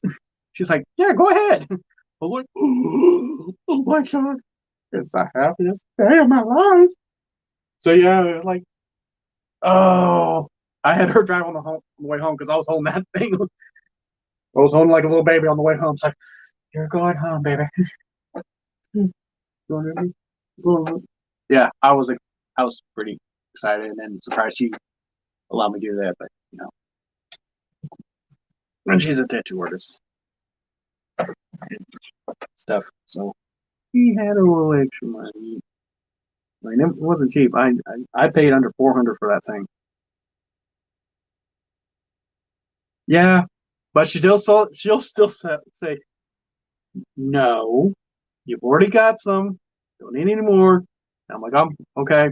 She's like, yeah, go ahead. I was like, oh my God, it's the happiest day of my life. So yeah, like, oh, I had her drive on the way home because I was holding that thing. I was holding like a little baby on the way home. It's like, you're going home, baby. Yeah, I was pretty excited and surprised she allowed me to do that, but you know, and she's a tattoo artist stuff, so he had a little extra money. I mean, it wasn't cheap. I paid under $400 for that thing. Yeah, but she'll still say, no, you've already got some. Don't need any more. I'm like, I'm okay.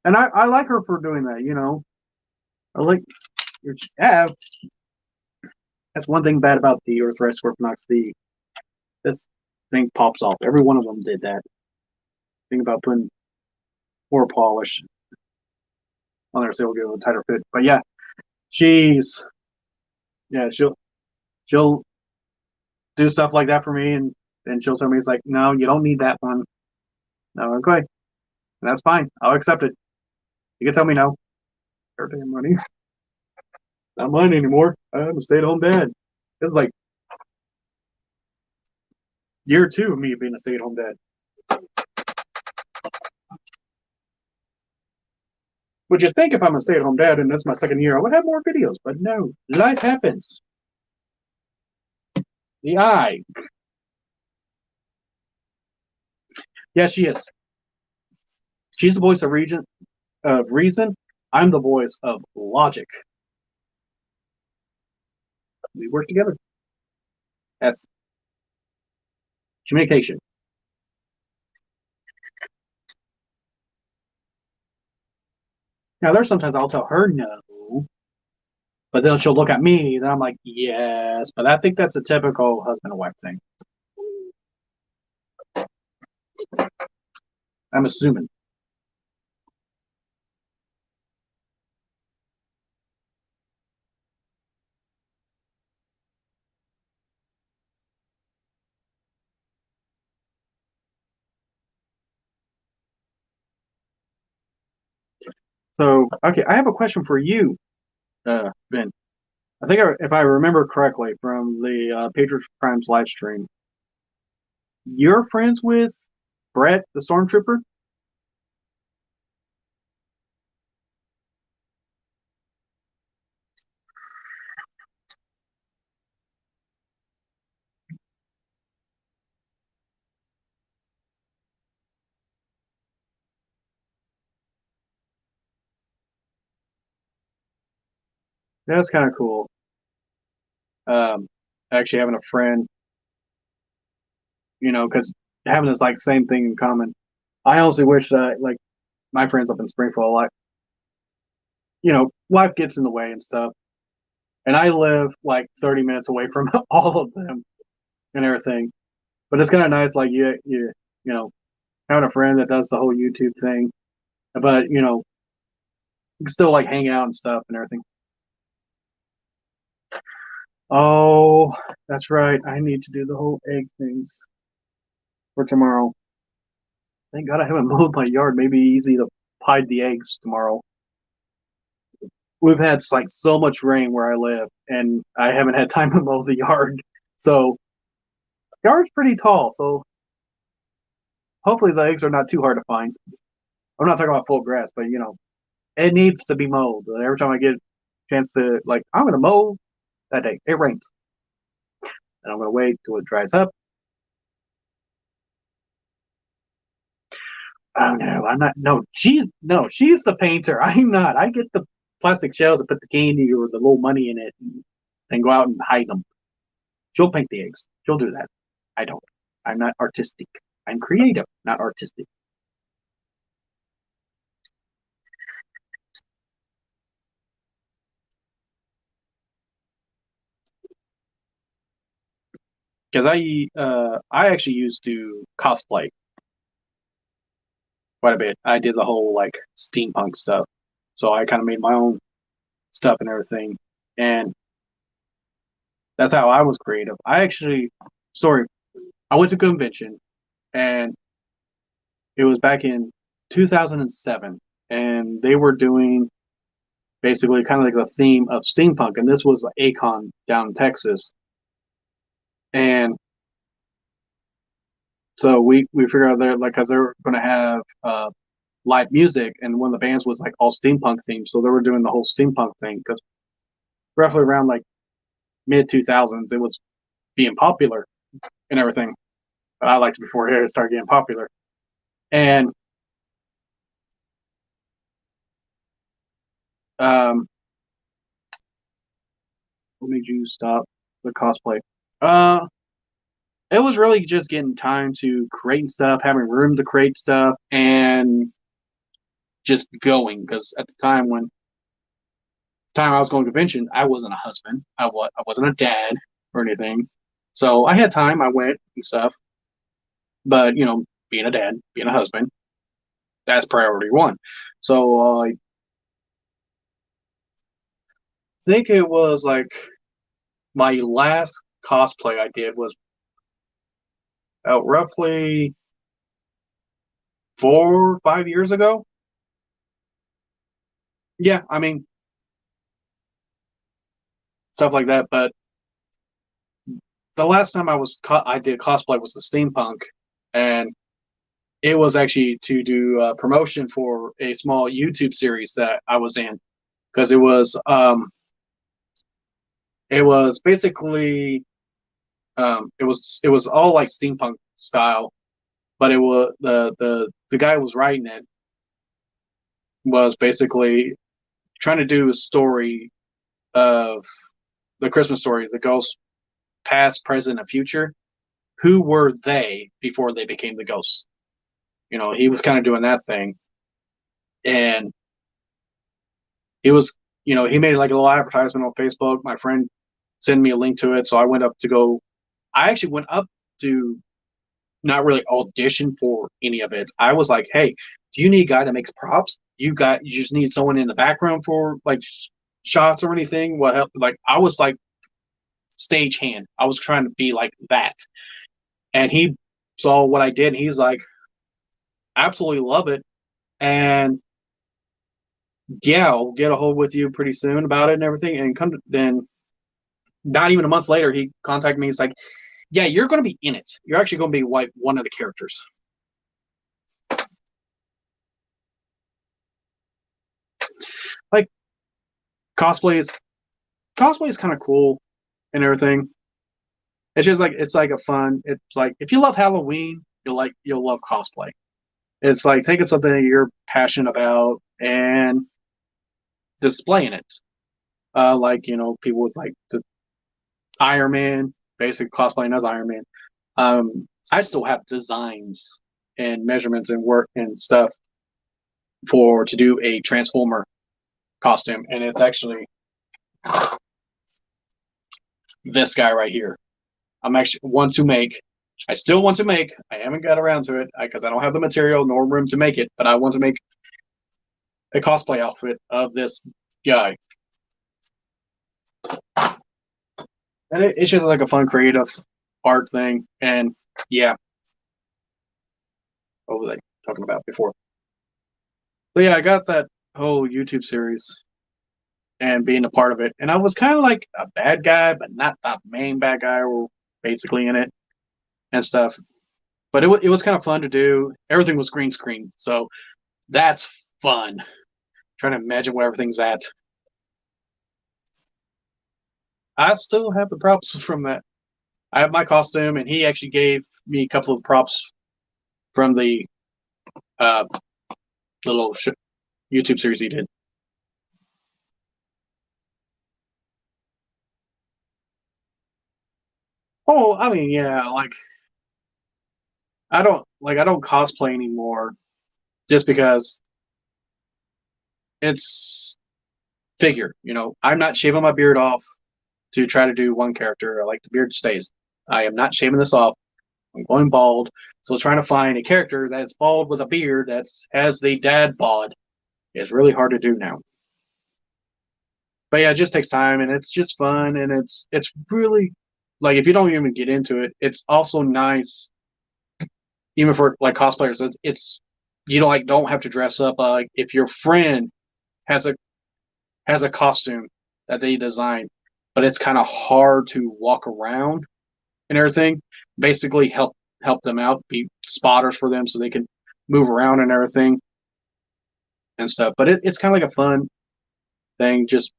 And I like her for doing that, you know. I like your have. That's one thing bad about the Earthrise Scorponux. This thing pops off. Every one of them did that. Think about putting more polish on there so it'll get a tighter fit. But yeah, she's yeah, she'll do stuff like that for me, and then she'll tell me it's like, no, you don't need that one. No, okay, that's fine. I'll accept it. You can tell me no. Her damn money, not mine anymore. I'm a stay-at-home dad. This is like year 2 of me being a stay-at-home dad. Would you think if I'm a stay-at-home dad and that's my second year, I would have more videos? But no, life happens. The eye. Yes, she is. She's the voice of reason. I'm the voice of logic. We work together. That's communication. Now, there's sometimes I'll tell her no, but then she'll look at me, then I'm like, yes. But I think that's a typical husband and wife thing. I'm assuming. So, okay, I have a question for you, Ben. I think if I remember correctly from the Patriots Crimes live stream, you're friends with Brett, the stormtrooper? That's kind of cool. Actually having a friend, because having this like same thing in common. I honestly wish that like my friends up in Springfield, like life gets in the way and stuff, and I live like 30 minutes away from all of them and everything. But it's kind of nice, like you know having a friend that does the whole YouTube thing, but you can still like hang out and stuff and everything. Oh, that's right. I need to do the whole egg things for tomorrow. Thank God I haven't mowed my yard. Maybe easy to hide the eggs tomorrow. We've had like so much rain where I live, and I haven't had time to mow the yard. So yard's pretty tall, so hopefully the eggs are not too hard to find. I'm not talking about full grass, but it needs to be mowed. Every time I get a chance to like, I'm gonna mow that day. It rains, and I'm gonna wait till it dries up. Oh no, I'm not. No, she's the painter. I'm not. I get the plastic shells and put the candy or the little money in it, and go out and hide them. She'll paint the eggs. She'll do that. I don't. I'm not artistic. I'm creative, not artistic. Because I actually used to cosplay quite a bit. I did the whole like steampunk stuff, so I kind of made my own stuff and everything, and that's how I was creative. I actually, sorry, I went to a convention, and it was back in 2007, and they were doing basically kind of like the theme of steampunk, and this was Acon down in Texas, and so we figured out there like because they were going to have live music, and one of the bands was like all steampunk themed, so they were doing the whole steampunk thing because roughly around like mid 2000s it was being popular and everything. But I liked it before it started getting popular, and um, what made you stop the cosplay? Uh, it was really just getting time to create stuff, having room to create stuff, and just going. Because at the time I was going to convention, I wasn't a husband. I wasn't a dad or anything. So I had time. I went and stuff. But being a dad, being a husband, that's priority one. So I think it was like my last cosplay I did was about roughly 4 or 5 years ago. Yeah, I mean stuff like that. But the last time I did cosplay was the steampunk, and it was actually to do promotion for a small YouTube series that I was in because it was basically it was all like steampunk style, but it was the guy who was writing it was basically trying to do a story of the Christmas story, the ghosts past, present, and future. Who were they before they became the ghosts? He was kind of doing that thing, and he made like a little advertisement on Facebook. My friend sent me a link to it, so I went up to go. I actually went up to not really audition for any of it. I was like, "Hey, do you need a guy that makes props? You just need someone in the background for like shots or anything? What help?" Like I was like stagehand. I was trying to be like that, and he saw what I did. And he's like, "Absolutely love it," and yeah, I'll get a hold with you pretty soon about it and everything. And then not even a month later, he contacted me. He's like, "Yeah, you're going to be in it. You're actually going to be like one of the characters." Like cosplay is cosplay is kind of cool and everything. It's just like it's like a fun. It's like if you love Halloween, you'll love cosplay. It's like taking something that you're passionate about and displaying it. Like people with like the Iron Man, basic cosplaying as Iron Man. I still have designs and measurements and work and stuff for to do a Transformer costume, and it's actually this guy right here. I'm actually want to make. I still want to make. I haven't got around to it because I don't have the material nor room to make it. But I want to make a cosplay outfit of this guy, and it's just like a fun, creative art thing. And yeah, what was I talking about before? So yeah, I got that whole YouTube series and being a part of it, and I was kind of like a bad guy, but not the main bad guy. We're basically in it and stuff. But it was kind of fun to do. Everything was green screen, so that's fun. Trying to imagine where everything's at. I still have the props from that. I have my costume, and he actually gave me a couple of props from uh, the little YouTube series he did. Oh, I mean, yeah, like I don't cosplay anymore just because it's figure. I'm not shaving my beard off to try to do one character. I like the beard stays. I am not shaving this off. I'm going bald. So trying to find a character that's bald with a beard that has the dad bod is really hard to do now. But yeah, it just takes time and it's just fun and it's really like if you don't even get into it, it's also nice even for like cosplayers. It's you don't have to dress up. Like if your friend has a costume that they design, but it's kind of hard to walk around and everything. Basically, help them out, be spotters for them so they can move around and everything and stuff. But it's kind of like a fun thing, just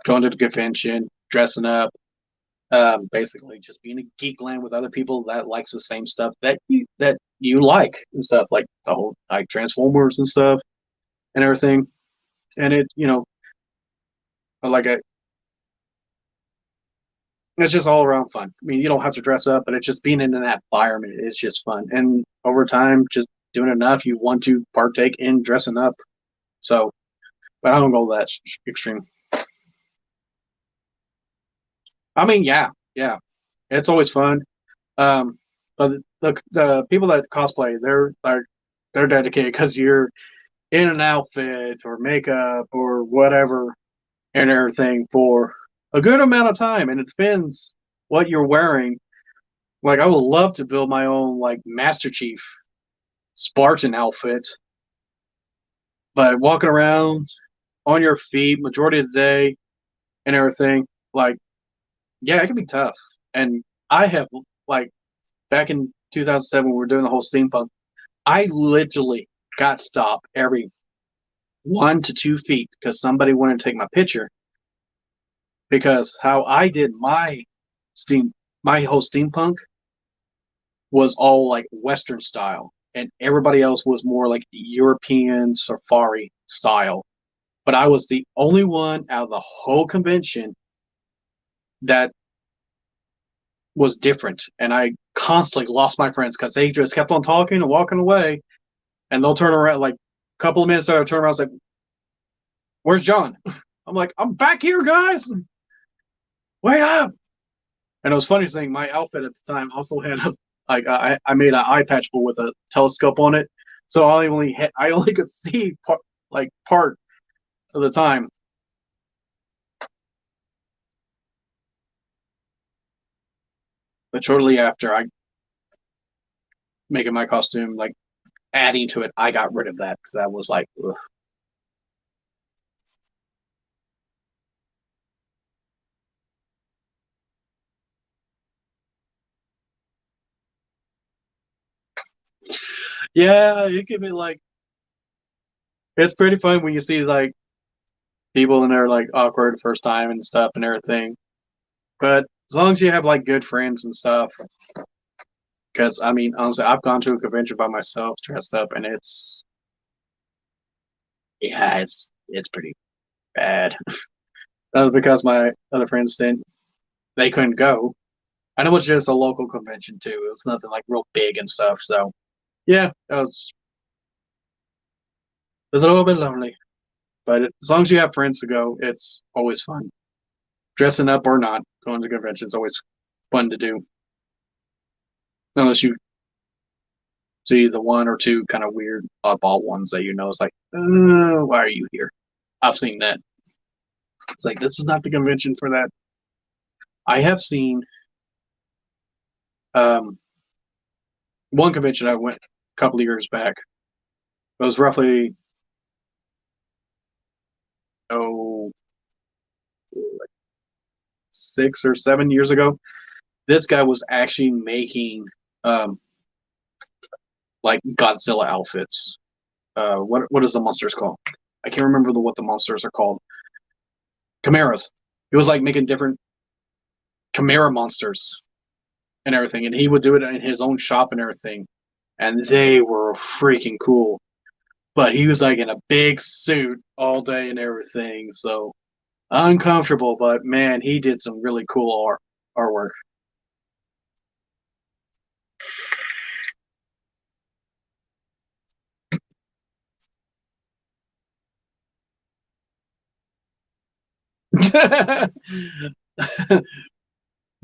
going to the convention, dressing up, basically just being a geek land with other people that likes the same stuff that you like and stuff like the whole like Transformers and stuff and everything. And it like a it's just all around fun. I mean, you don't have to dress up, but it's just being in that environment. It's just fun. And over time, just doing enough, you want to partake in dressing up. So, but I don't go that extreme. I mean, yeah, yeah, it's always fun. Um, but the people that cosplay, they're like they're dedicated because you're in an outfit or makeup or whatever and everything for a good amount of time, and it depends what you're wearing. Like, I would love to build my own like Master Chief Spartan outfit, but walking around on your feet majority of the day and everything, like, yeah, it can be tough. And I have, like, back in 2007 when we were doing the whole steampunk, I literally got stopped every 1 to 2 feet because somebody wanted to take my picture, because how I did steam my whole steampunk was all like Western style, and everybody else was more like European safari style. But I was the only one out of the whole convention that was different, and I constantly lost my friends because they just kept on talking and walking away, and they'll turn around like a couple of minutes later, turn around and say, "Where's John?" I'm like, "I'm back here, guys. Wait up!" And it was funny thing, my outfit at the time also had a like I made an eye patch with a telescope on it, so I only could see part of the time. But shortly after I making my costume, like adding to it, I got rid of that because that was like, ugh. Yeah, it can be like, it's pretty fun when you see like people and they're like awkward the first time and stuff and everything. But as long as you have like good friends and stuff, because I mean, honestly, I've gone to a convention by myself dressed up, and yeah, it's pretty bad. That was because my other friends didn't, they couldn't go. I know it's just a local convention too. It was nothing like real big and stuff. So yeah, it was a little bit lonely. But as long as you have friends to go, it's always fun. Dressing up or not, going to conventions is always fun to do. Unless you see the one or two kind of weird oddball ones that you know is like, why are you here? I've seen that. It's like, this is not the convention for that. I have seen um, one convention I went a couple of years back. It was roughly, oh, 6 or 7 years ago. This guy was actually making um, like Godzilla outfits. What is the monsters called? I can't remember what the monsters are called. Chimeras. He was like making different Chimera monsters and everything, and he would do it in his own shop and everything, and they were freaking cool. But he was like in a big suit all day and everything, so uncomfortable. But man, he did some really cool artwork.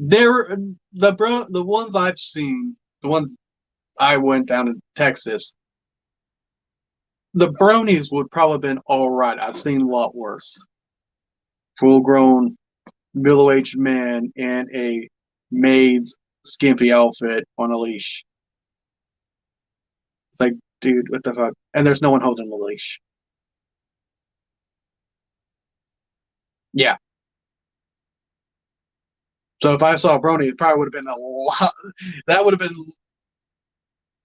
There, the ones I've seen, the ones I went down to Texas, the bronies would probably have been all right. I've seen a lot worse. Full grown middle-aged man in a maid's skimpy outfit on a leash. It's like, dude, what the fuck? And there's no one holding the leash. Yeah. So if I saw a brony, it probably would have been a lot. That would have been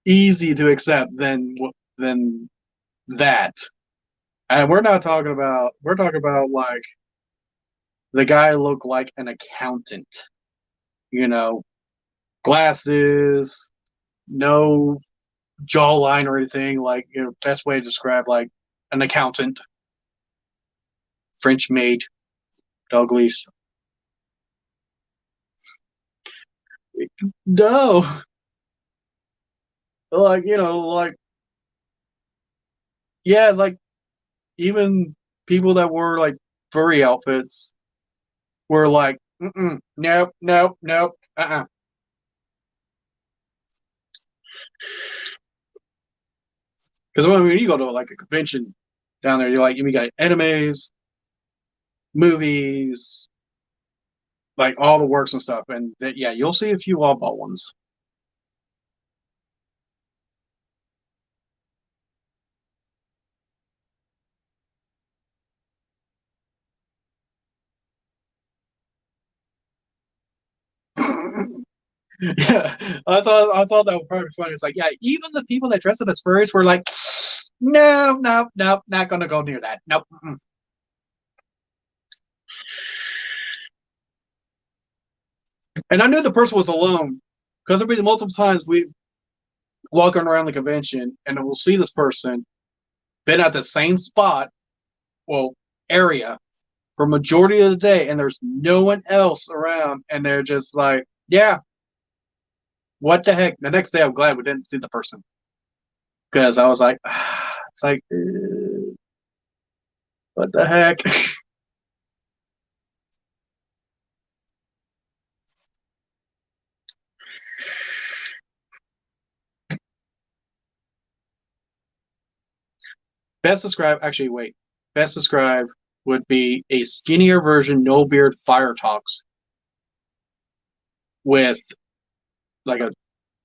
easy to accept than that. And we're not talking about. We're talking about like the guy looked like an accountant. You know, glasses, no jawline or anything. Like, best way to describe like an accountant, French maid, dog leash. No, like, like, yeah, like even people that were like furry outfits were like, nope, nope, nope, uh-uh. Because when you go to like a convention down there, you got animes, movies, like all the works and stuff, and yeah, you'll see a few oddball ones. Yeah, I thought that was probably funny. It's like, yeah, even the people that dress up as furries were like, no, no, no, not gonna go near that. Nope. And I knew the person was alone because there'll be multiple times we walking around the convention and we'll see this person been at the same spot, well, area for majority of the day, and there's no one else around, and they're just like, yeah, what the heck? The next day, I'm glad we didn't see the person because I was like, it's like, what the heck? Best describe, actually, wait, best describe would be a skinnier version, no beard fire talks with like a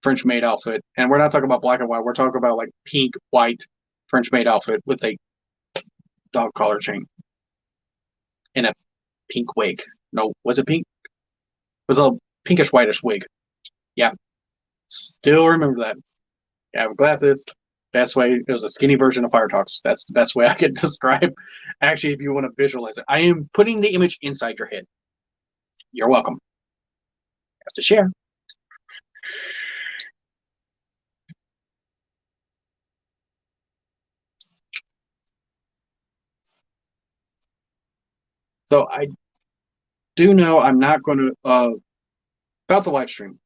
French maid outfit. And we're not talking about black and white, we're talking about like pink, white French maid outfit with a dog collar chain and a pink wig. No, was it pink? It was a pinkish whitish wig. Yeah, still remember that. Yeah, with glasses. Best way, it was a skinny version of Fire Talks. That's the best way I can describe. Actually, if you want to visualize it, I am putting the image inside your head. You're welcome. Have to share. So I do know I'm not going to about the live stream.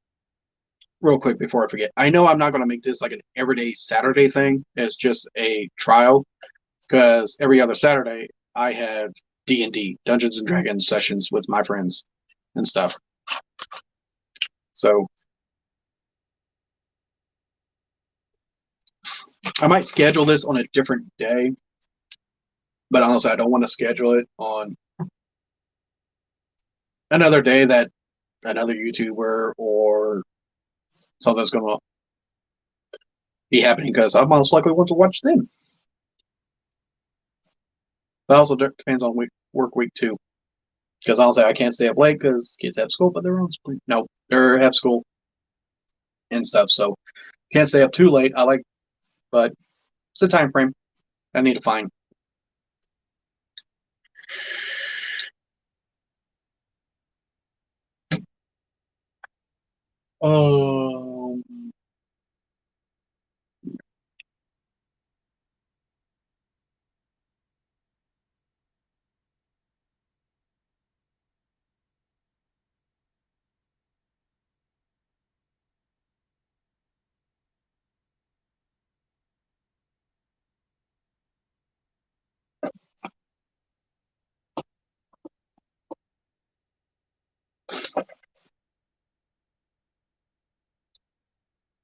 Real quick before I forget, I know I'm not going to make this like an everyday Saturday thing. It's just a trial because every other Saturday I have D&D, Dungeons and Dragons sessions with my friends and stuff. So I might schedule this on a different day, but honestly, I don't want to schedule it on another day that another YouTuber or something's going to be happening because I most likely want to watch them. But also depends on work week too. Because honestly, I can't stay up late because kids have school, but they're on school. No, they have school and stuff, so can't stay up too late. But it's a time frame I need to find. Um,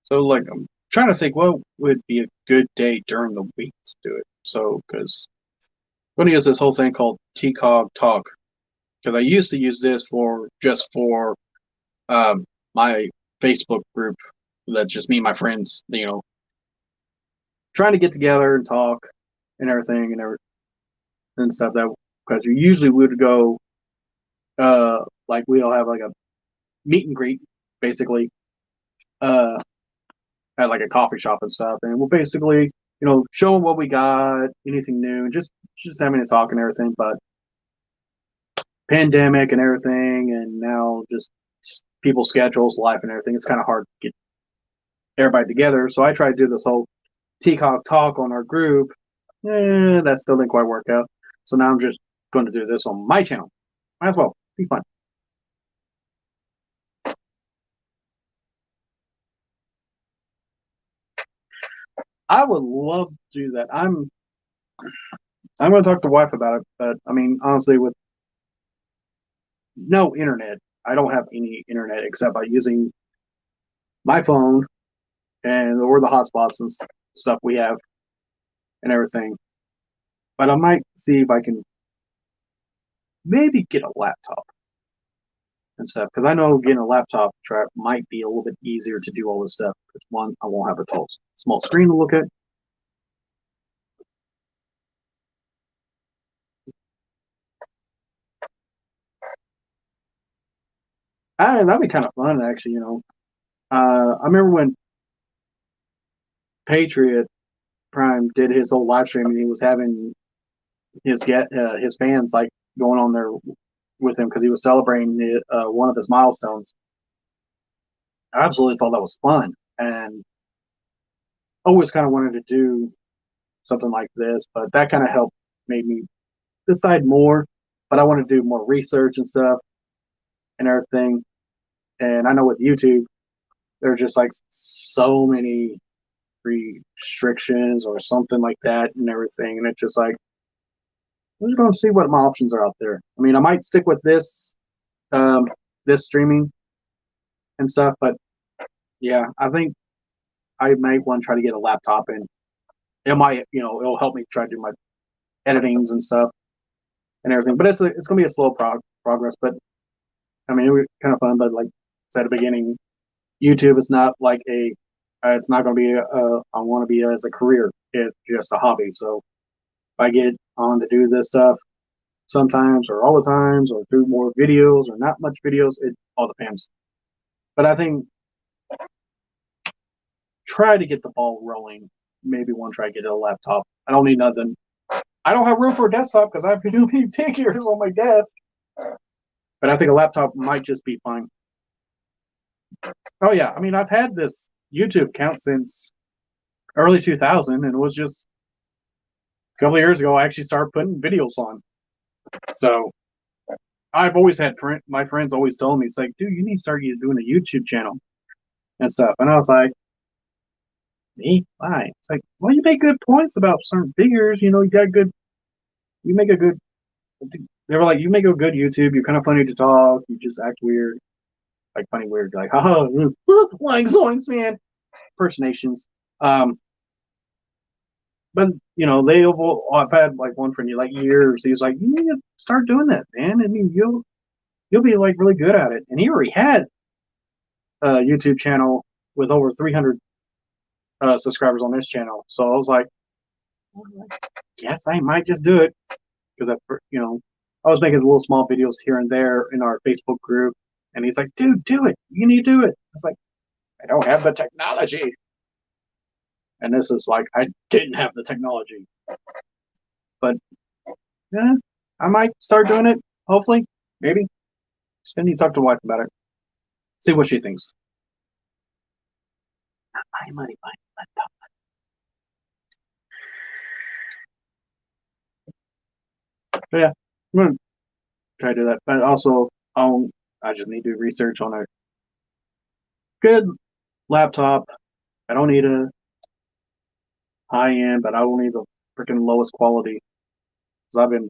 so like I'm trying to think what would be a good day during the week to do it. So because I'm going to use this whole thing called T-Cog Talk because I used to use this for just for my Facebook group that's just me and my friends, trying to get together and talk and everything and stuff that because we usually would go like we'll have like a meet and greet basically uh at like a coffee shop and stuff and we'll basically show them what we got, anything new, and just having a talk and everything. But pandemic and everything, and now just people's schedules, life and everything, it's kind of hard to get everybody together. So I tried to do this whole T-Cog talk on our group. That still didn't quite work out. So now I'm just going to do this on my channel. Might as well be fun. I would love to do that. I'm going to talk to wife about it, but I mean, honestly, with no internet, I don't have any internet except by using my phone and or the hotspots and stuff we have. and everything. But I might see if I can maybe get a laptop and stuff, because I know getting a laptop might be a little bit easier to do all this stuff. It's one, I won't have a small screen to look at. That'd be kind of fun, actually. I remember when Patriot Prime did his whole live stream, and he was having his fans like going on there with him because he was celebrating one of his milestones. I absolutely thought that was fun, and always kind of wanted to do something like this, but that kind of made me decide more. But I want to do more research and stuff and everything. And I know with YouTube, there's just like so many restrictions or something like that and everything. And it's just like, I'm just going to see what my options are out there. I mean, I might stick with this streaming and stuff, but yeah, I think I might want to try to get a laptop, and it might, it'll help me try to do my editings and stuff and everything. But it's gonna be a slow progress. But I mean, it was kind of fun. But like I said at the beginning, YouTube is not like it's not gonna be I want to be as a career. It's just a hobby. So if I get on to do this stuff sometimes or all the times, or do more videos or not much videos, it all depends. But I think try to get the ball rolling. Maybe one try to get a laptop. I don't need nothing. I don't have room for a desktop because I have too many figures on my desk. But I think a laptop might just be fine. Oh yeah, I mean, I've had this YouTube account since early 2000, and it was just a couple of years ago I actually started putting videos on. So I've always had my friends always told me, it's like, dude, you need to start doing a YouTube channel and stuff. And I was like, me? Why? It's like, well, you make good points about certain figures. You make a good. They were like, you make a good YouTube. You're kind of funny to talk. You just act weird, like funny weird, like haha, like zoinks, man, impersonations. But I've had like one for like years. He's like, you need to start doing that, man. I mean, you'll be like really good at it. And he already had a YouTube channel with over 300 subscribers on this channel. So I was like, guess I might just do it, because I was making little small videos here and there in our Facebook group, and he's like, dude, do it. You need to do it. I was like, I don't have the technology. And this is like, I didn't have the technology. But yeah, I might start doing it. Hopefully, maybe. Still need to talk to wife about it. See what she thinks. My money, my laptop. So yeah, I'm gonna try to do that. But also, I just need to do research on a good laptop. I don't need a high end, but I will need the freaking lowest quality, because I've been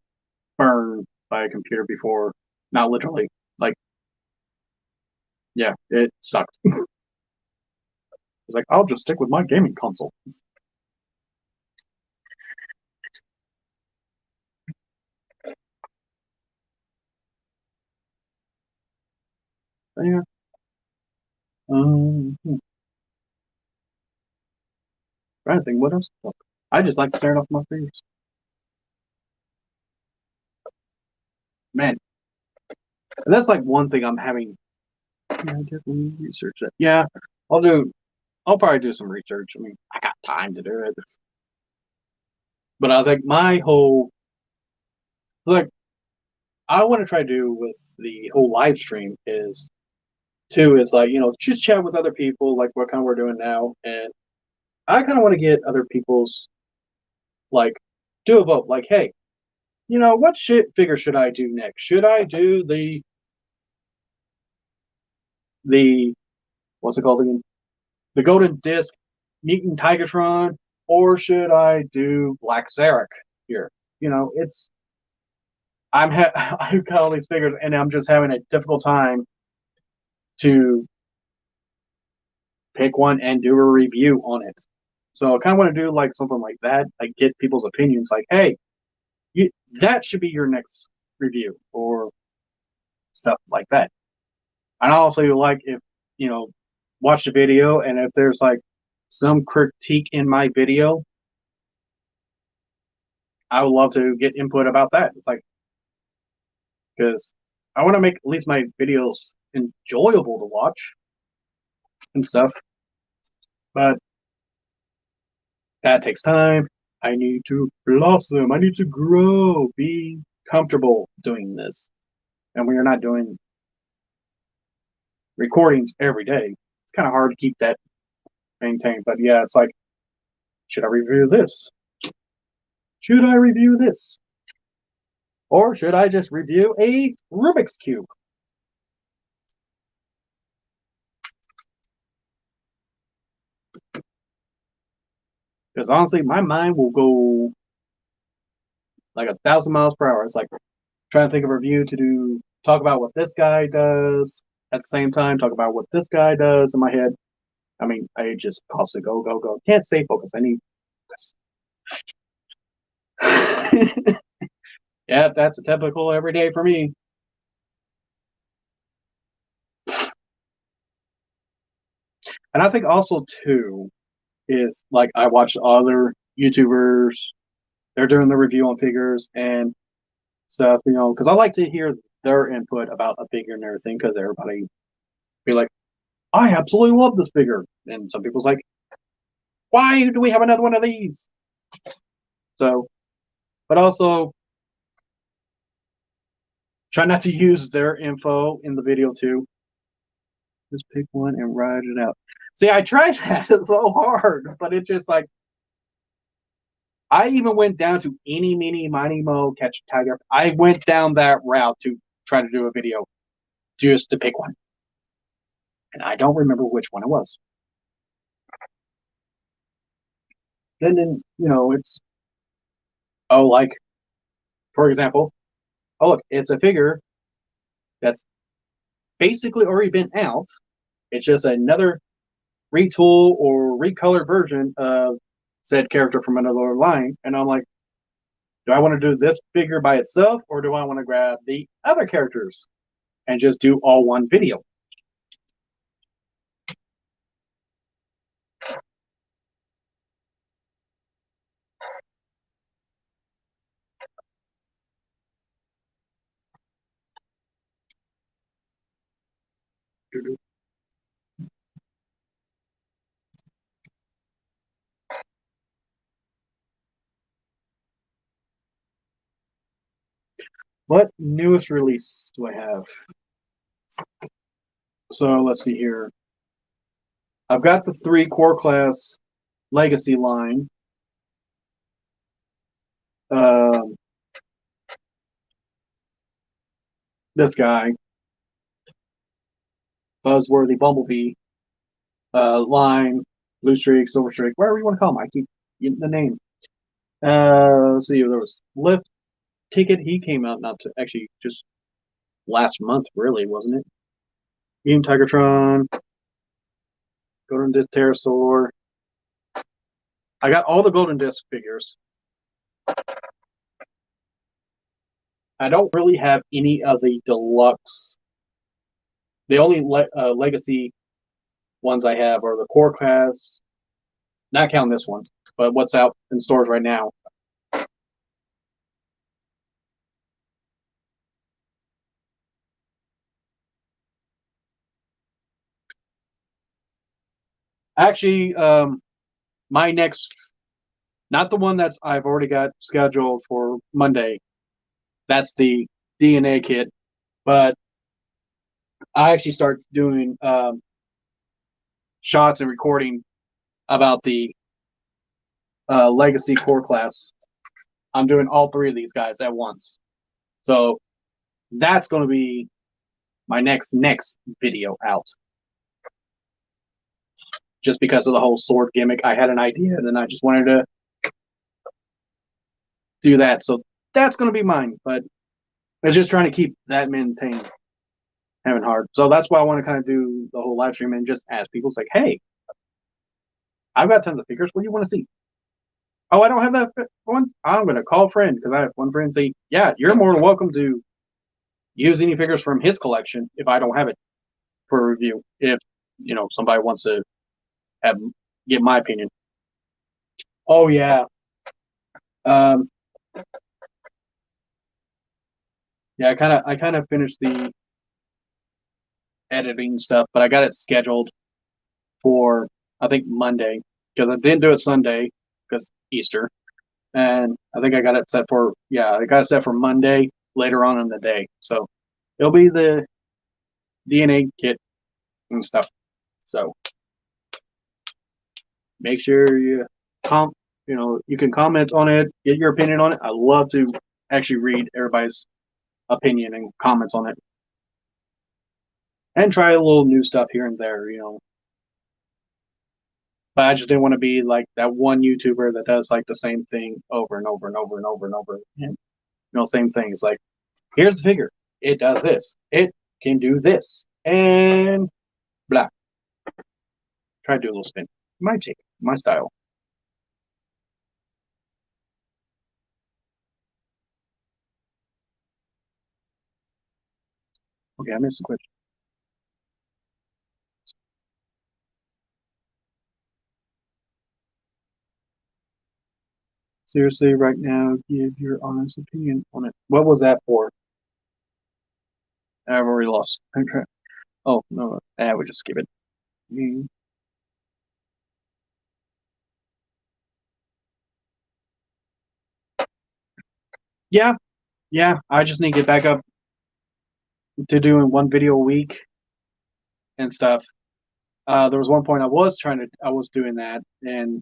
burned by a computer before. Not literally, like, yeah, it sucked. It's like, I'll just stick with my gaming console. Yeah. Trying to think what else. I just like staring off my fingers. Man, and that's like one thing I'm having. Yeah, I definitely research that. Yeah, I'll probably do some research. I mean, I got time to do it. But I think my whole, like, I want to try to do with the whole live stream is like, just chat with other people, like what kind of we're doing now. And I kind of want to get other people's, like, do a vote. Like, hey, what figure should I do next? Should I do the what's it called again? The Golden Disc Mutant Tigatron, or should I do Black Zarek here? It's I've got all these figures, and I'm just having a difficult time to pick one and do a review on it. So I kind of want to do like something like that, like get people's opinions, like, hey, that should be your next review or stuff like that. And also, like, if watch the video, and if there's like some critique in my video, I would love to get input about that. It's like, because I want to make at least my videos enjoyable to watch and stuff, but that takes time. I need to blossom. I need to grow, be comfortable doing this. And we are not doing recordings every day. It's kind of hard to keep that maintained. But yeah, it's like, should I review this? Should I review this? Or should I just review a Rubik's Cube? Because honestly, my mind will go like 1,000 miles per hour. It's like trying to think of a review to talk about what this guy does at the same time, talk about what this guy does in my head. I mean, I just constantly go, go, go. Can't stay focused. I need focus. Yeah, that's a typical every day for me. And I think also too is like I watch other YouTubers, they're doing the review on figures and stuff, because I like to hear their input about a figure and everything, because everybody be like, I absolutely love this figure. And some people's like, why do we have another one of these? So, but also try not to use their info in the video too. Just pick one and ride it out. See, I tried that. It's so hard, but it's just like, I even went down to any, meeny, miny, mo, catch a tiger. I went down that route to try to do a video just to pick one. And I don't remember which one it was. Then, it's, like, for example, look, it's a figure that's basically already been out. It's just another retool or recolored version of said character from another line. And I'm like, do I want to do this figure by itself, or do I want to grab the other characters and just do all one video? What newest release do I have? So let's see here. I've got the 3 core class legacy line. This guy, Buzzworthy Bumblebee, line, blue streak, silver streak, whatever you want to call him. I keep getting the name. Let's see, there was Lift Ticket. He came out not to actually just last month, really, wasn't it? Mutant Tigertron, Golden Disc Pterosaur. I got all the Golden Disc figures. I don't really have any of the deluxe. The only legacy ones I have are the core class, not counting this one, but what's out in stores right now. Actually, my next, not the one that's I've already got scheduled for Monday. That's the DNA kit, but I actually start doing shots and recording about the legacy core class. I'm doing all 3 of these guys at once, so that's going to be my next video out. Just because of the whole sword gimmick, I had an idea, and then I just wanted to do that. So that's going to be mine, but it's just trying to keep that maintained. Having hard. So that's why I want to kind of do the whole live stream and just ask people, it's like, hey, I've got tons of figures. What do you want to see? Oh, I don't have that one. I'm going to call a friend because I have one friend say, yeah, you're more than welcome to use any figures from his collection if I don't have it for a review. If somebody wants to have get my opinion. Oh yeah. Um, yeah, I kind of finished the editing stuff, but I got it scheduled for I think Monday because I didn't do it Sunday because Easter, and I think I got it set for I got it set for Monday later on in the day. So it'll be the DNA kit and stuff. So make sure you can comment on it, get your opinion on it. I love to actually read everybody's opinion and comments on it, and try a little new stuff here and there. But I just didn't want to be like that one YouTuber that does like the same thing over and over and over and over and over again. Same thing. It's like, here's the figure. It does this. It can do this. And blah. Try to do a little spin. My take, my style. Okay, I missed the question. Seriously, right now, give your honest opinion on it. What was that for? I've already lost. Oh, no, I would just give it. Yeah, yeah. I just need to get back up to doing one video a week and stuff. There was one point I was doing that, and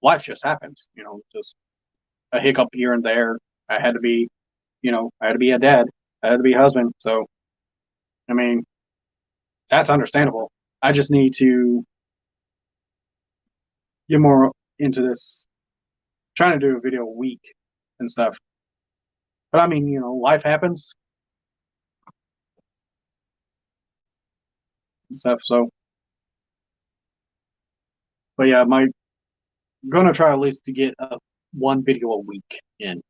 life just happens. Just a hiccup here and there. I had to be, I had to be a dad. I had to be a husband. So, I mean, that's understandable. I just need to get more into this, trying to do a video a week and stuff. But I mean, life happens and stuff. So, but yeah, my gonna try at least to get one video a week in.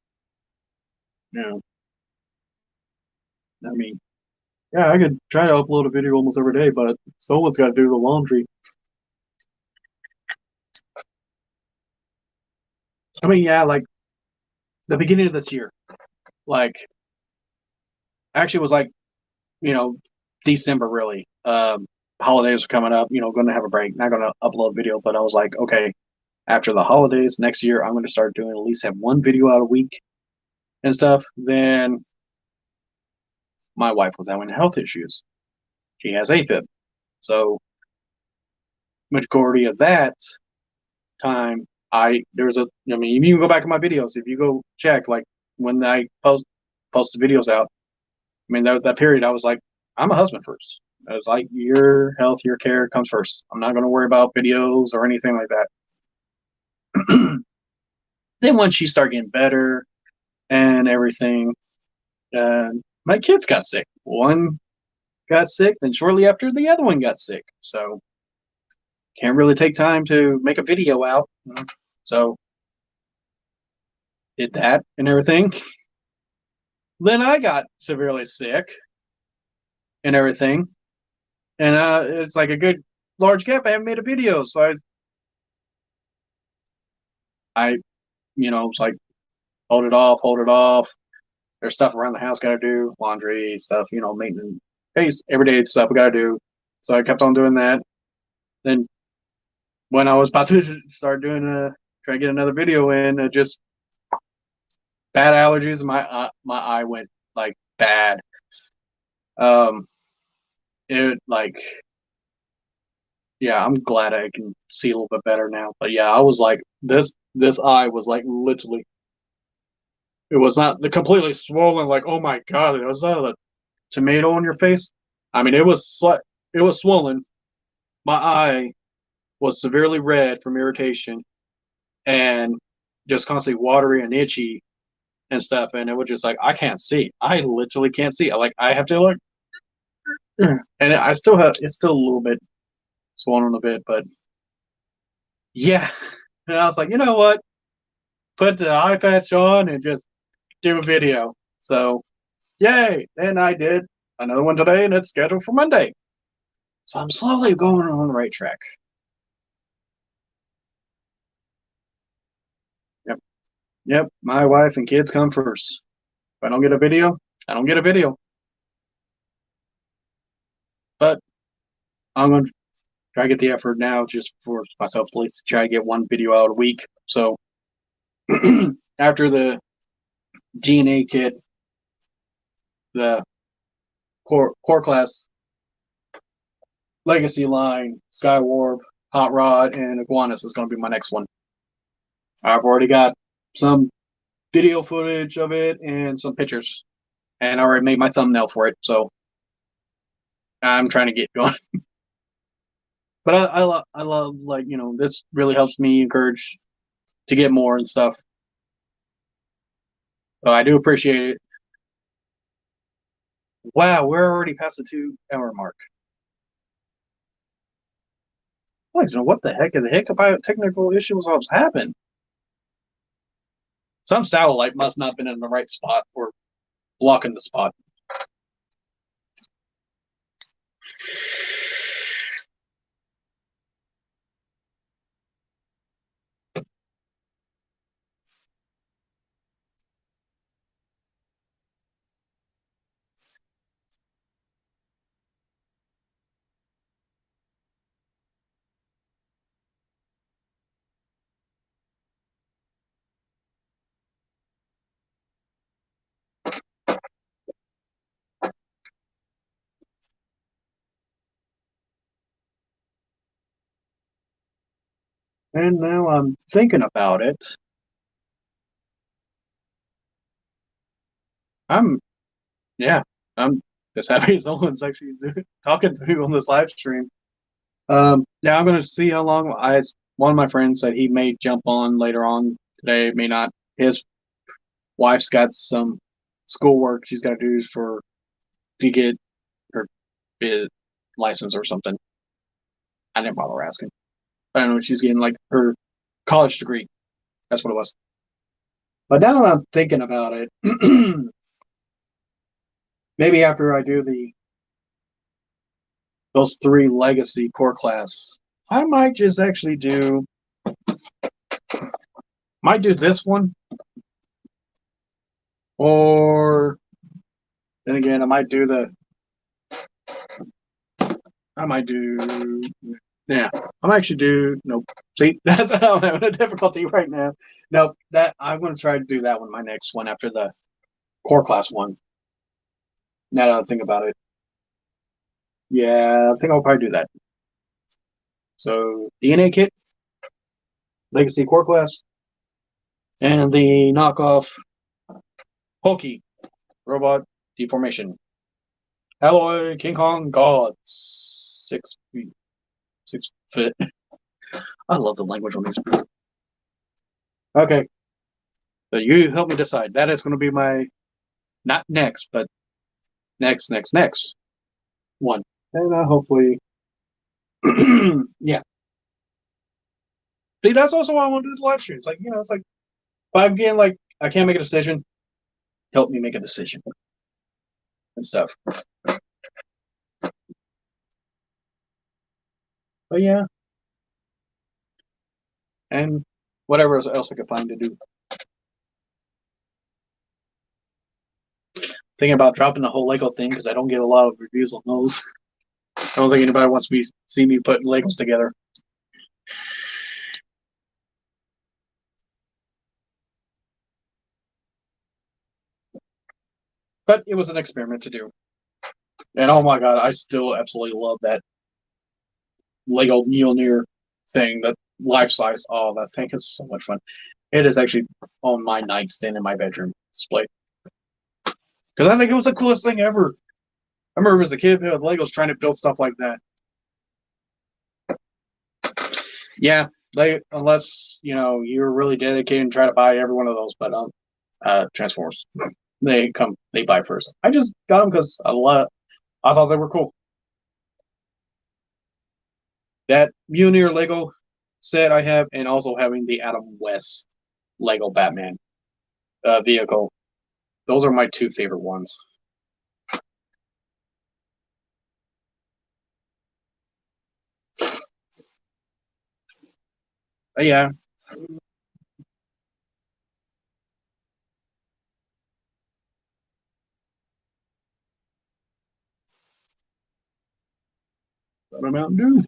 You know, I mean, yeah, I could try to upload a video almost every day, but someone's got to do the laundry. I mean, yeah, like the beginning of this year, like actually it was like you know December really. Holidays are coming up. Going to have a break. Not going to upload video, but I was like, okay, after the holidays next year, I'm going to start doing at least have one video out a week and stuff. Then my wife was having health issues. She has AFib, so majority of that time, there was I mean, you can go back in my videos if you go check like when I post the videos out. I mean, that period, I was like, I'm a husband first. I was like, your health, your care comes first. I'm not going to worry about videos or anything like that. Then once she started getting better and everything, my kids got sick. One got sick, then shortly after, the other one got sick. So can't really take time to make a video out. So did that and everything. Then I got severely sick and everything. And it's like a good large gap. I haven't made a video. So I it's like hold it off, hold it off. There's stuff around the house got to do, laundry stuff, maintenance, everyday stuff we got to do. So I kept on doing that. Then when I was about to start try to get another video in, just bad allergies. My eye went like bad. Um, it like yeah, I'm glad I can see a little bit better now. But yeah, I was like this eye was like literally. It was not the completely swollen. Like oh my god, it was a tomato on your face. I mean, it was swollen. My eye was severely red from irritation and just constantly watery and itchy and stuff. And it was just like I can't see. I literally can't see. I have to look, and I still have it's still a little bit swollen a bit, but Yeah. And I was like, you know what? Put the eye patch on and just do a video. So, yay. And I did another one today, and it's scheduled for Monday. So I'm slowly going on the right track. Yep. Yep. My wife and kids come first. If I don't get a video, I don't get a video. But I'm going to try to get the effort now just for myself to at least try to get one video out a week. So after the DNA kit, the core class legacy line, Skywarp, Hot Rod, and Iguanas is going to be my next one. I've already got some video footage of it and some pictures, and I already made my thumbnail for it. So I'm trying to get going. But I love, like, this really helps me encourage to get more and stuff. So I do appreciate it. Wow, we're already past the 2 hour mark. Like, what the heck? The hiccup technical issues always happen. Some satellite must not have been in the right spot or blocking the spot. And now I'm thinking about it. I'm, yeah, I'm just happy someone's actually talking to me on this live stream. Yeah, I'm going to see how long one of my friends said he may jump on later on today, may not. His wife's got some schoolwork she's got to do to get her bid license or something. I didn't bother asking. I don't know. She's getting like her college degree. That's what it was. But now that I'm thinking about it, maybe after I do those 3 legacy core class, I might just actually might do this one, or then again, I might do yeah, I'm actually nope. See, that's how I'm having a difficulty right now. Nope, I'm going to try to do that one, my next one after the core class one. Now that I think about it, yeah, I think I'll probably do that. So DNA kit, legacy core class, and the knockoff Pokey robot deformation. Alloy King Kong God 6 feet 6 foot. I love the language on these. Okay, so you help me decide. That is going to be my not next, but next one, and hopefully, yeah. See, that's also why I want to do the live streams. Like, it's like if I'm getting like I can't make a decision, help me make a decision and stuff. But yeah, and whatever else I could find to do. Thinking about dropping the whole Lego thing because I don't get a lot of reviews on those. I don't think anybody wants to see me putting Legos together. But it was an experiment to do. And oh my god, I still absolutely love that Lego Mjolnir thing, that life size. Oh, that thing is so much fun. It is actually on my nightstand in my bedroom display. Because I think it was the coolest thing ever. I remember as a kid with Legos trying to build stuff like that. Yeah, unless you're really dedicated and try to buy every one of those, but Transformers, they buy first. I just got them because I thought they were cool. That Mjolnir Lego set I have, and also having the Adam West Lego Batman vehicle. Those are my two favorite ones. Yeah. Got a Mountain Dew.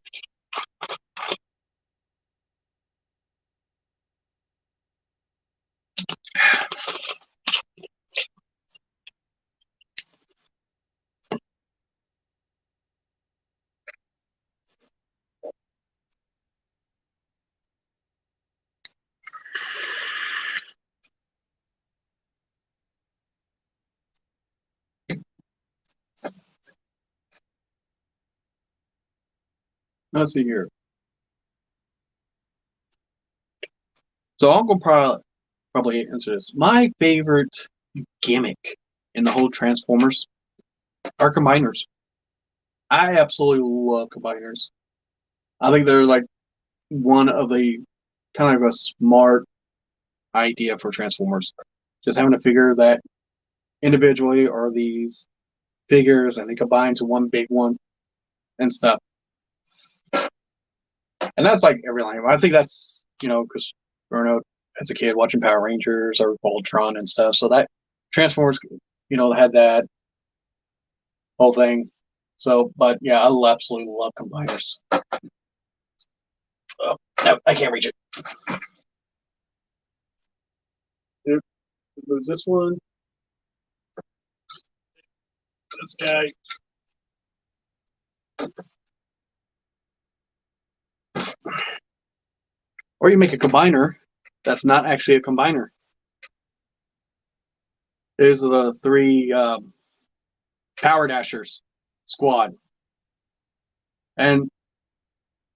Let's see here. So I'll go probably answer this. My favorite gimmick in the whole Transformers are combiners. I absolutely love combiners. I think they're like one of the kind of a smart idea for Transformers. Just having a figure that individually are these figures and they combine to one big one and stuff. And that's like everything. I think that's, because growing up as a kid watching Power Rangers or Voltron and stuff. So that Transformers, had that whole thing. So, but yeah, I absolutely love combiners. Oh, no, I can't reach it. Yep. Move this one. This guy. Or you make a combiner that's not actually a combiner. There's the three Power Dashers squad. And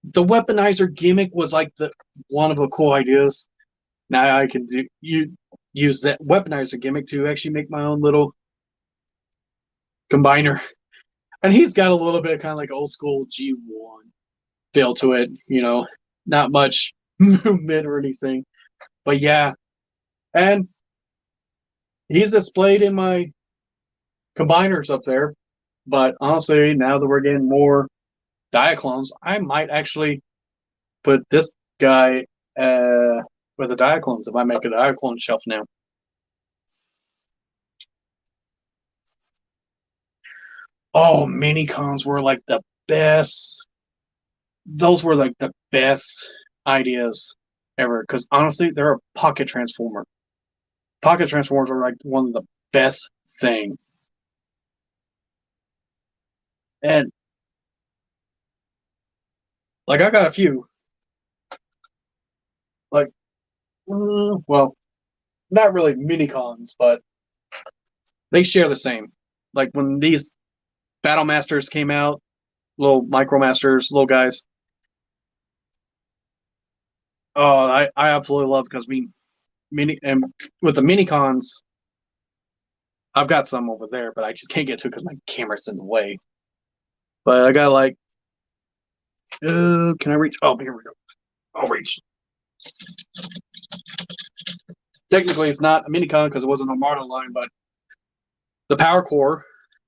the weaponizer gimmick was like the one of the cool ideas. Now I can use that weaponizer gimmick to actually make my own little combiner. And he's got a little bit of kind of like old school G1 feel to it, not much movement or anything. But yeah. And he's displayed in my combiners up there. But honestly, now that we're getting more Diaclones, I might actually put this guy with the Diaclones if I make a Diaclone shelf now. Oh, mini-cons were like the best. Those were like the best ideas ever. Because honestly, they're a pocket transformer. Pocket transformers are like one of the best things. And like I got a few. Like, well, not really mini-cons, but they share the same. Like when these Battle Masters came out, little Micromasters, little guys. Oh, I absolutely love because and with the mini cons, I've got some over there, but I just can't get to it because my camera's in the way. But I got like, can I reach? Oh, here we go. I'll reach. Technically, it's not a mini con because it wasn't a model line, but the Power Core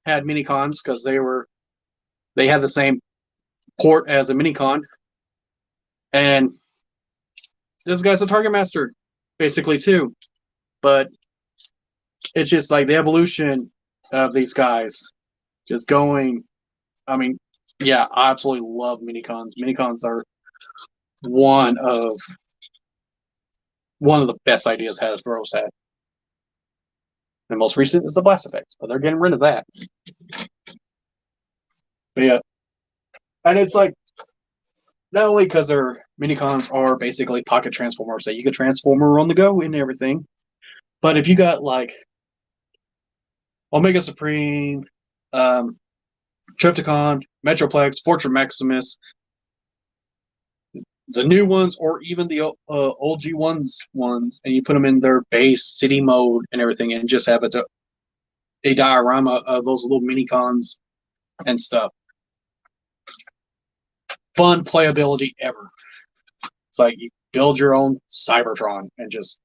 had mini cons because they had the same port as a mini con, and this guy's a Target Master, basically too. But it's just like the evolution of these guys just going. I mean, yeah, I absolutely love minicons. Minicons are one of the best ideas Hasbro's had. The most recent is the Blast Effects, but they're getting rid of that. But yeah, and it's like not only because their minicons are basically pocket transformers that you can transformer on the go and everything, but if you got like Omega Supreme, Trypticon, Metroplex, Fortress Maximus, the new ones, or even the old G1s ones, and you put them in their base city mode and everything, and just have a diorama of those little mini cons and stuff. Fun playability ever. It's like you build your own Cybertron and just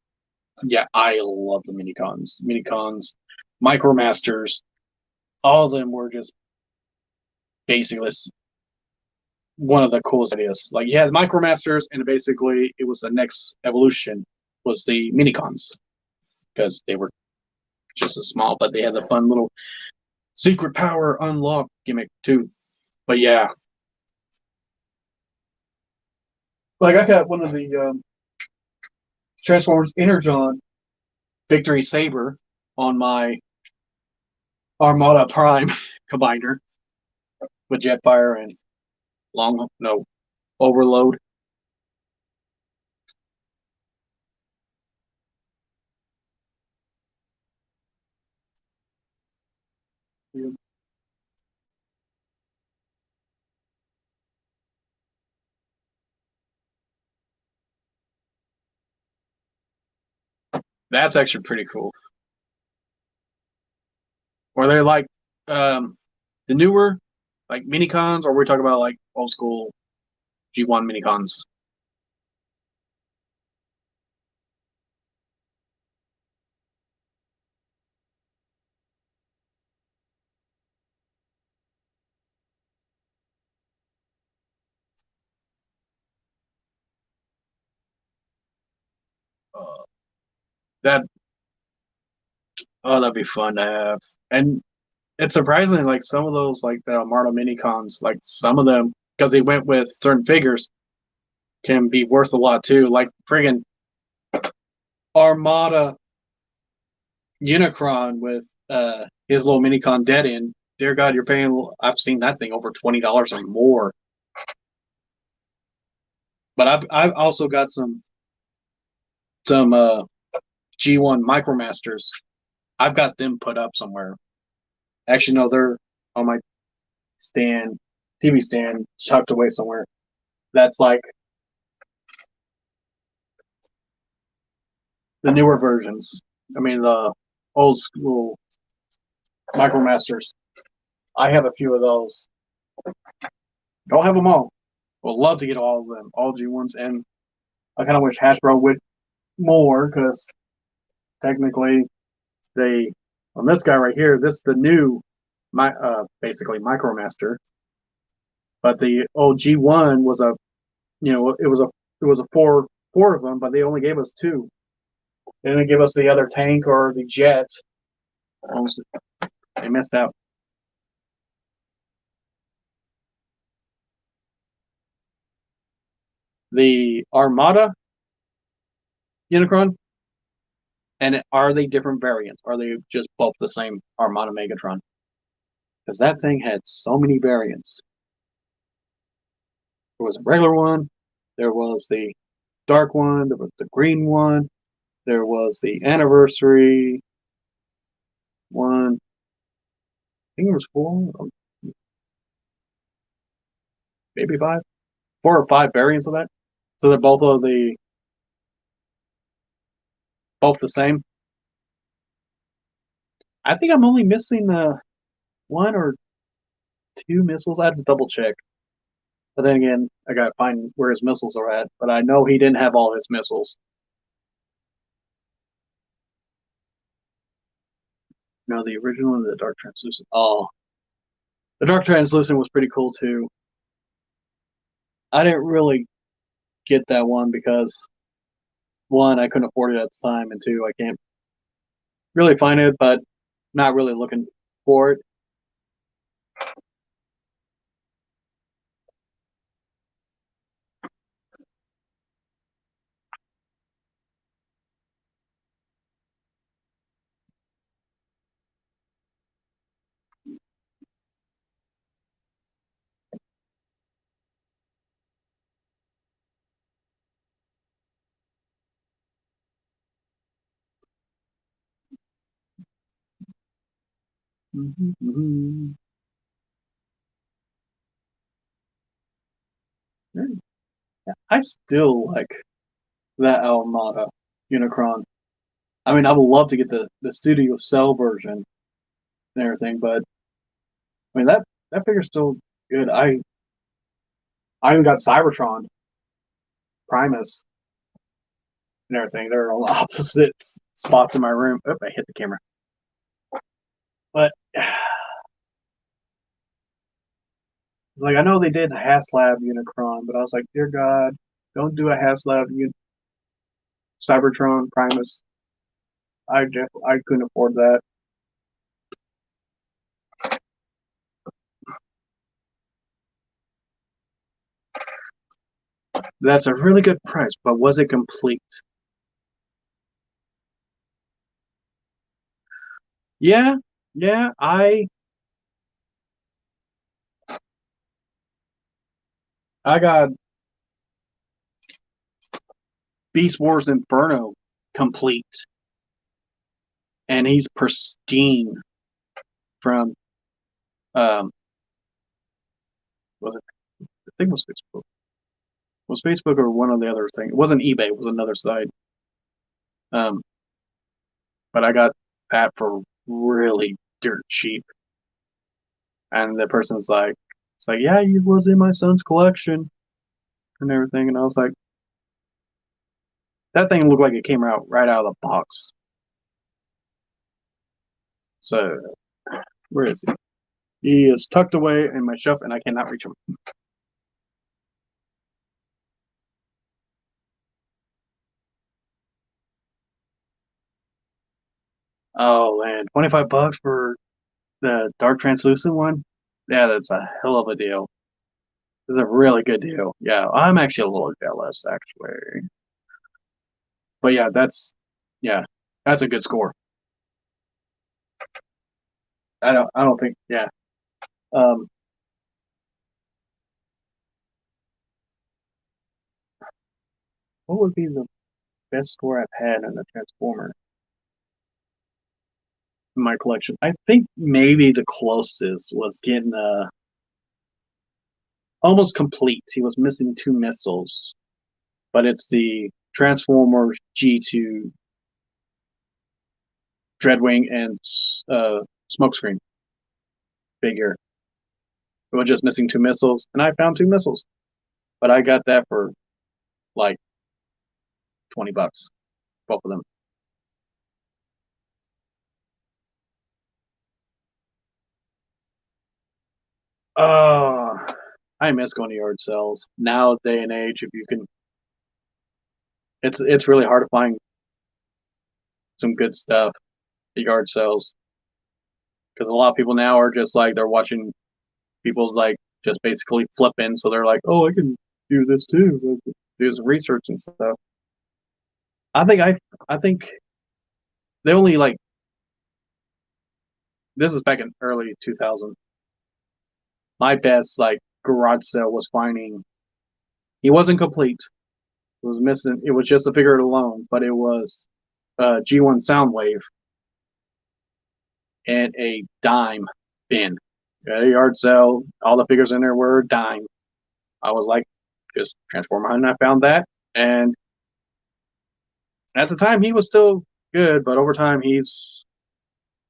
yeah, I love the minicons. Minicons, Micromasters, all of them were just basically one of the coolest ideas. Like you had Micromasters, and basically it was the next evolution was the minicons because they were just as small, but they had the fun little secret power unlock gimmick too. But yeah, like I got one of the Transformers Energon Victory Saber on my Armada Prime combiner with Jetfire and Overload. Yeah. That's actually pretty cool. Or they're like the newer like minicons, or we're talking about like old school G1 minicons. Uh, that that'd be fun to have. And it's surprisingly like some of those like the Armada minicons, like some of them because they went with certain figures can be worth a lot too. Like friggin' Armada Unicron with his little minicon dead end. Dear God, you're paying. I've seen that thing over $20 or more. But I've also got some G1 Micromasters. I've got them put up somewhere. Actually, no, they're on my stand, TV stand, tucked away somewhere. That's like the newer versions. I mean, the old school Micromasters. I have a few of those. Don't have them all. Would love to get all of them, all G1s, and I kind of wish Hasbro would more because technically they on this guy right here, this is the new basically Micromaster, but the old G1 was a it was a four of them, but they only gave us two. They didn't give us the other tank or the jet. They missed out. The Armada Unicron, and are they different variants? Are they just both the same Armada Megatron? Because that thing had so many variants. There was a regular one, there was the dark one, there was the green one, there was the anniversary one. I think it was four, maybe five, 4 or 5 variants of that. So they're both the same. I think I'm only missing one or two missiles. I have to double check. But then again, I gotta find where his missiles are at. But I know he didn't have all his missiles. No, the original and the Dark Translucent. Oh, the Dark Translucent was pretty cool too. I didn't really get that one because one, I couldn't afford it at the time, and two, I can't really find it, but not really looking for it. Mm-hmm, mm-hmm. I still like that Almada Unicron. I mean, I would love to get the Studio Cell version and everything, but I mean that figure's still good. I even got Cybertron Primus and everything. They're all opposite spots in my room. Oh, I hit the camera. But like I know they did Haslab Unicron, but I was like, dear God, don't do a Haslab Cybertron Primus. I couldn't afford that. That's a really good price, but was it complete? Yeah, yeah. I got Beast Wars Inferno complete, and he's pristine from was it? I think it was Facebook. It was Facebook or one of the other thing? It wasn't eBay. It was another site. Um, but I got that for really dirt cheap, and the person's like, "It's like, yeah, it was in my son's collection and everything," and I was like, "That thing looked like it came out right out of the box." So where is he? He is tucked away in my shelf, and I cannot reach him. Oh man, $25 for the dark translucent one? Yeah, that's a hell of a deal. It's a really good deal. Yeah, I'm actually a little jealous actually. But yeah, yeah, that's a good score. I don't think yeah. Um what would be the best score I've had in a Transformer in my collection? I think maybe the closest was getting almost complete. He was missing two missiles, but it's the Transformer G2 Dreadwing and Smokescreen figure. It was just missing two missiles, and I found two missiles. But I got that for like $20, both of them. Oh, I miss going to yard sales. Now, day and age, if you can, it's really hard to find some good stuff at yard sales because a lot of people now are just like they're watching people like just basically flipping, so they're like, oh, I can do this too, do some research and stuff. I think I think they only like this is back in early 2000. My best like garage sale was finding. He wasn't complete. It was missing. It was just a figure alone, but it was G1 Soundwave and a dime bin. At a yard sale, all the figures in there were a dime. I was like, just Transformer Hunt, and I found that. And at the time, he was still good, but over time, he's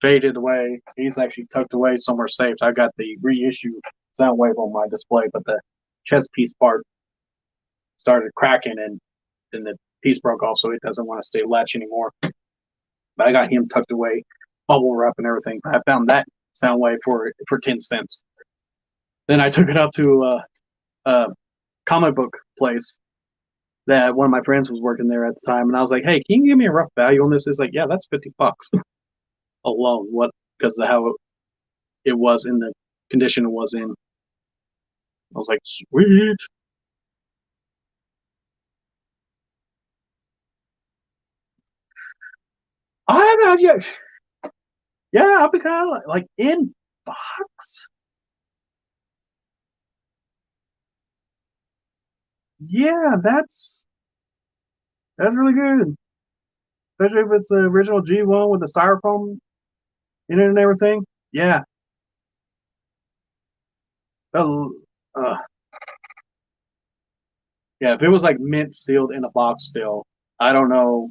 faded away. He's actually tucked away somewhere safe. I got the reissue Soundwave on my display, but the chest piece part started cracking, and then the piece broke off, so it doesn't want to stay latch anymore. But I got him tucked away, bubble wrap and everything. I found that Soundwave for 10 cents. Then I took it up to a comic book place that one of my friends was working there at the time, and I was like, "Hey, can you give me a rough value on this?" He's like, "Yeah, that's $50 alone." What because of how it was in the condition it was in. I was like, "Sweet." I have had yet. Yeah, I've been kind of like in box. Yeah, that's really good. Especially if it's the original G1 with the styrofoam in it and everything. Yeah. Uh, uh, yeah, if it was like mint sealed in a box still, I don't know.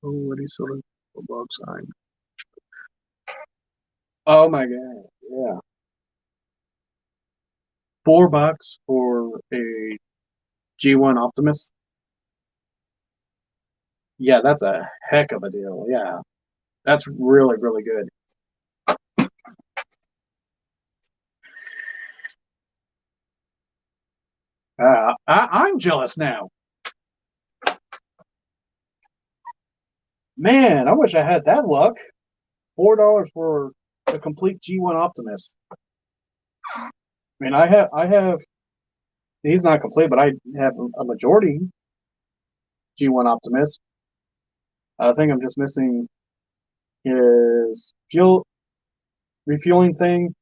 Oh, what he sold a box sign. Oh my god. Yeah. $4 for a G1 Optimus. Yeah, that's a heck of a deal. Yeah, that's really, really good. I'm jealous now. Man, I wish I had that luck. $4 for a complete G1 Optimus. I mean, I have. He's not complete, but I have a majority G1 Optimus. I think I'm just missing his fuel refueling thing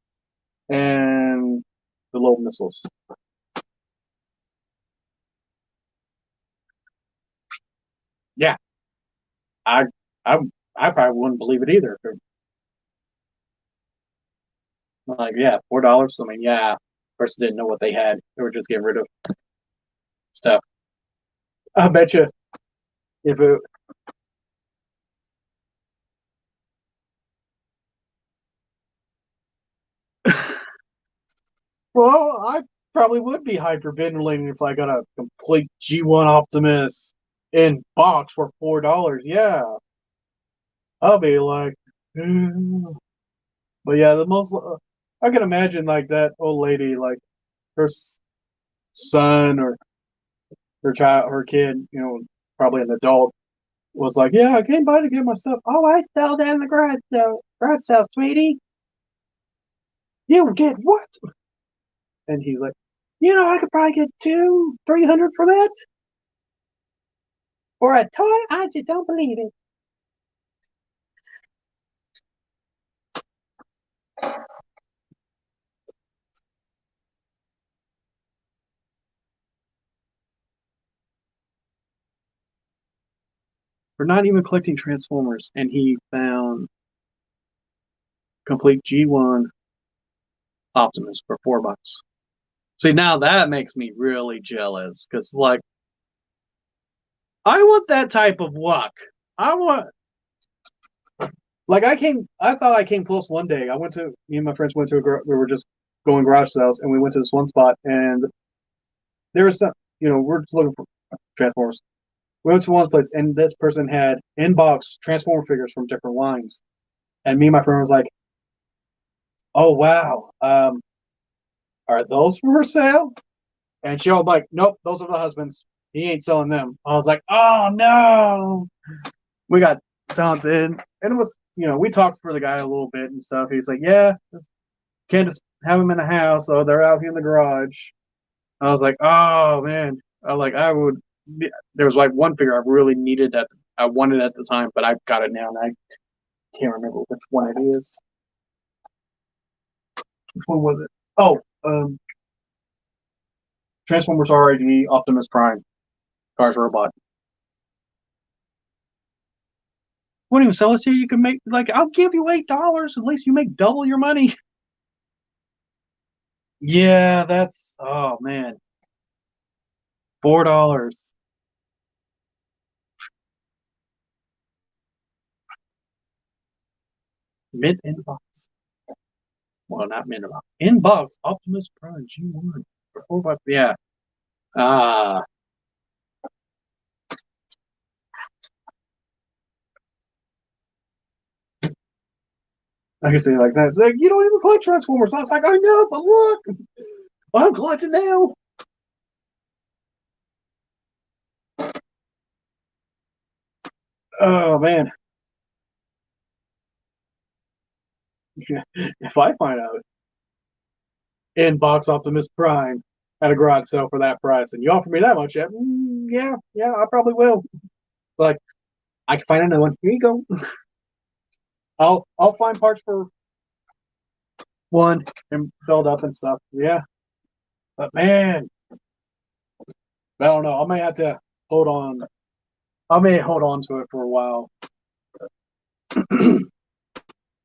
and the little missiles. Yeah, I I I probably wouldn't believe it either. Like, yeah, $4. I mean, yeah, person didn't know what they had. They were just getting rid of stuff. I bet you if it. Well, I probably would be hyperventilating if I got a complete G1 Optimus in box for $4. Yeah, I'll be like, but yeah, the most I can imagine like that old lady, like her son or her child, her kid, probably an adult, was like, "Yeah, I came by to get my stuff. Oh, I fell down the garage sale, sweetie. You get what?" And he's like, I could probably get 300 for that for a toy. I just don't believe it. For not even collecting Transformers, and he found complete G1 Optimus for $4. See, now that makes me really jealous because, like, I want that type of luck. I want, like, I thought I came close one day. Me and my friends went to we were just going garage sales, and we went to this one spot, and there was some, we're just looking for Transformers. We went to one place, and this person had in box Transformer figures from different lines, and me and my friend was like, "Oh wow, are those for sale?" And she was like, "Nope, those are the husband's. He ain't selling them." I was like, "Oh no." We got taunted, and it was, we talked for the guy a little bit and stuff. He's like, "Yeah, can't just have them in the house, so they're out here in the garage." I was like, "Oh man." I would. There was like one figure I really needed that I wanted at the time, but I got it now, and I can't remember which one it is. Which one was it? Oh, Transformers RID Optimus Prime Cars Robot. Wouldn't even sell it to you. You can make, like, I'll give you $8. At least you make double your money. Yeah, that's, oh man, $4 mid inbox. Well, not mid inbox. Inbox Optimus Prime G1 for $4. Yeah. Ah, I can say like that. It's like, you don't even collect Transformers. I was like, I know, but look, I'm collecting now. Oh man, if I find out inbox Optimus Prime at a garage sale for that price, and you offer me that much, yeah, yeah, I probably will. Like, I can find another one. Here you go. I'll find parts for one and build up and stuff. Yeah, but man, I don't know. I may have to hold on. I may hold on to it for a while.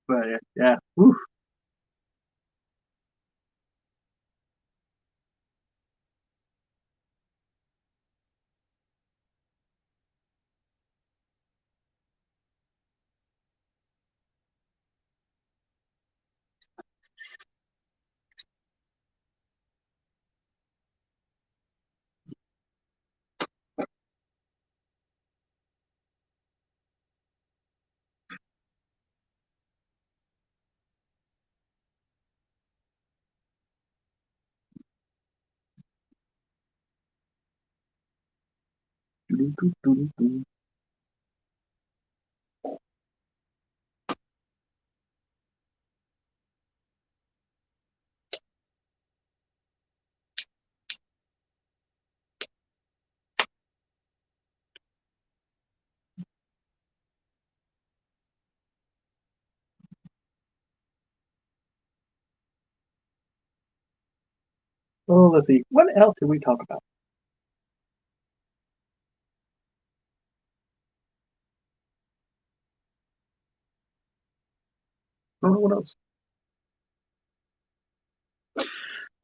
But yeah, oof. Oh, let's see. What else did we talk about? Oh, what else?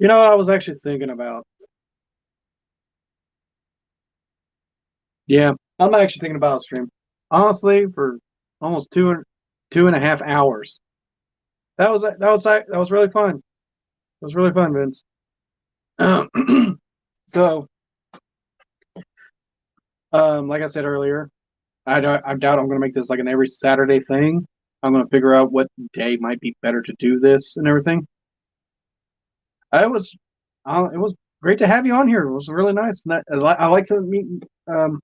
I was actually thinking about. Yeah, I'm actually thinking about a stream. Honestly, for almost 2.5 hours. That was really fun. It was really fun, Vince. So, like I said earlier, I doubt I'm going to make this like an every Saturday thing. I'm going to figure out what day might be better to do this and everything. It was great to have you on here. It was really nice. And I like to meet um,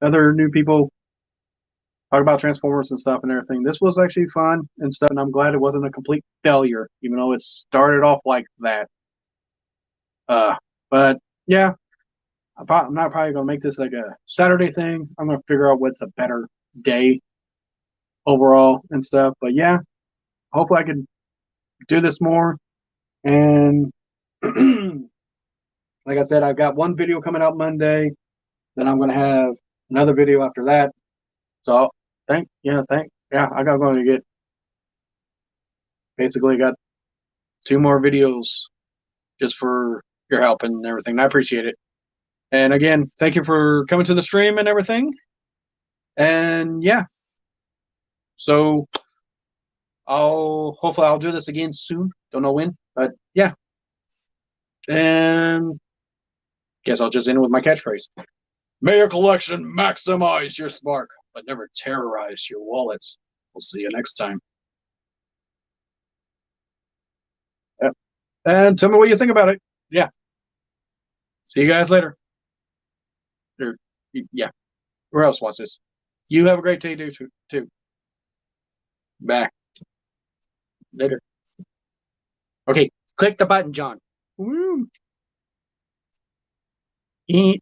other new people, talk about Transformers and stuff and everything. This was actually fun and stuff, and I'm glad it wasn't a complete failure, even though it started off like that. Uh, but yeah, I'm not probably going to make this like a Saturday thing. I'm going to figure out what's a better day overall and stuff. But yeah, hopefully I can do this more. And like I said, I've got one video coming out Monday. Then I'm going to have another video after that. So I got going to get basically got two more videos just for your help and everything. And I appreciate it. And again, thank you for coming to the stream and everything. And yeah, so hopefully I'll do this again soon. Don't know when, but yeah. And guess I'll just end with my catchphrase. May your collection maximize your spark, but never terrorize your wallets. We'll see you next time. Yeah. And tell me what you think about it. Yeah. See you guys later. Or, yeah. Where else wants this? You have a great day too. Bye. Later. Okay. Click the button, John. Woo. Nope.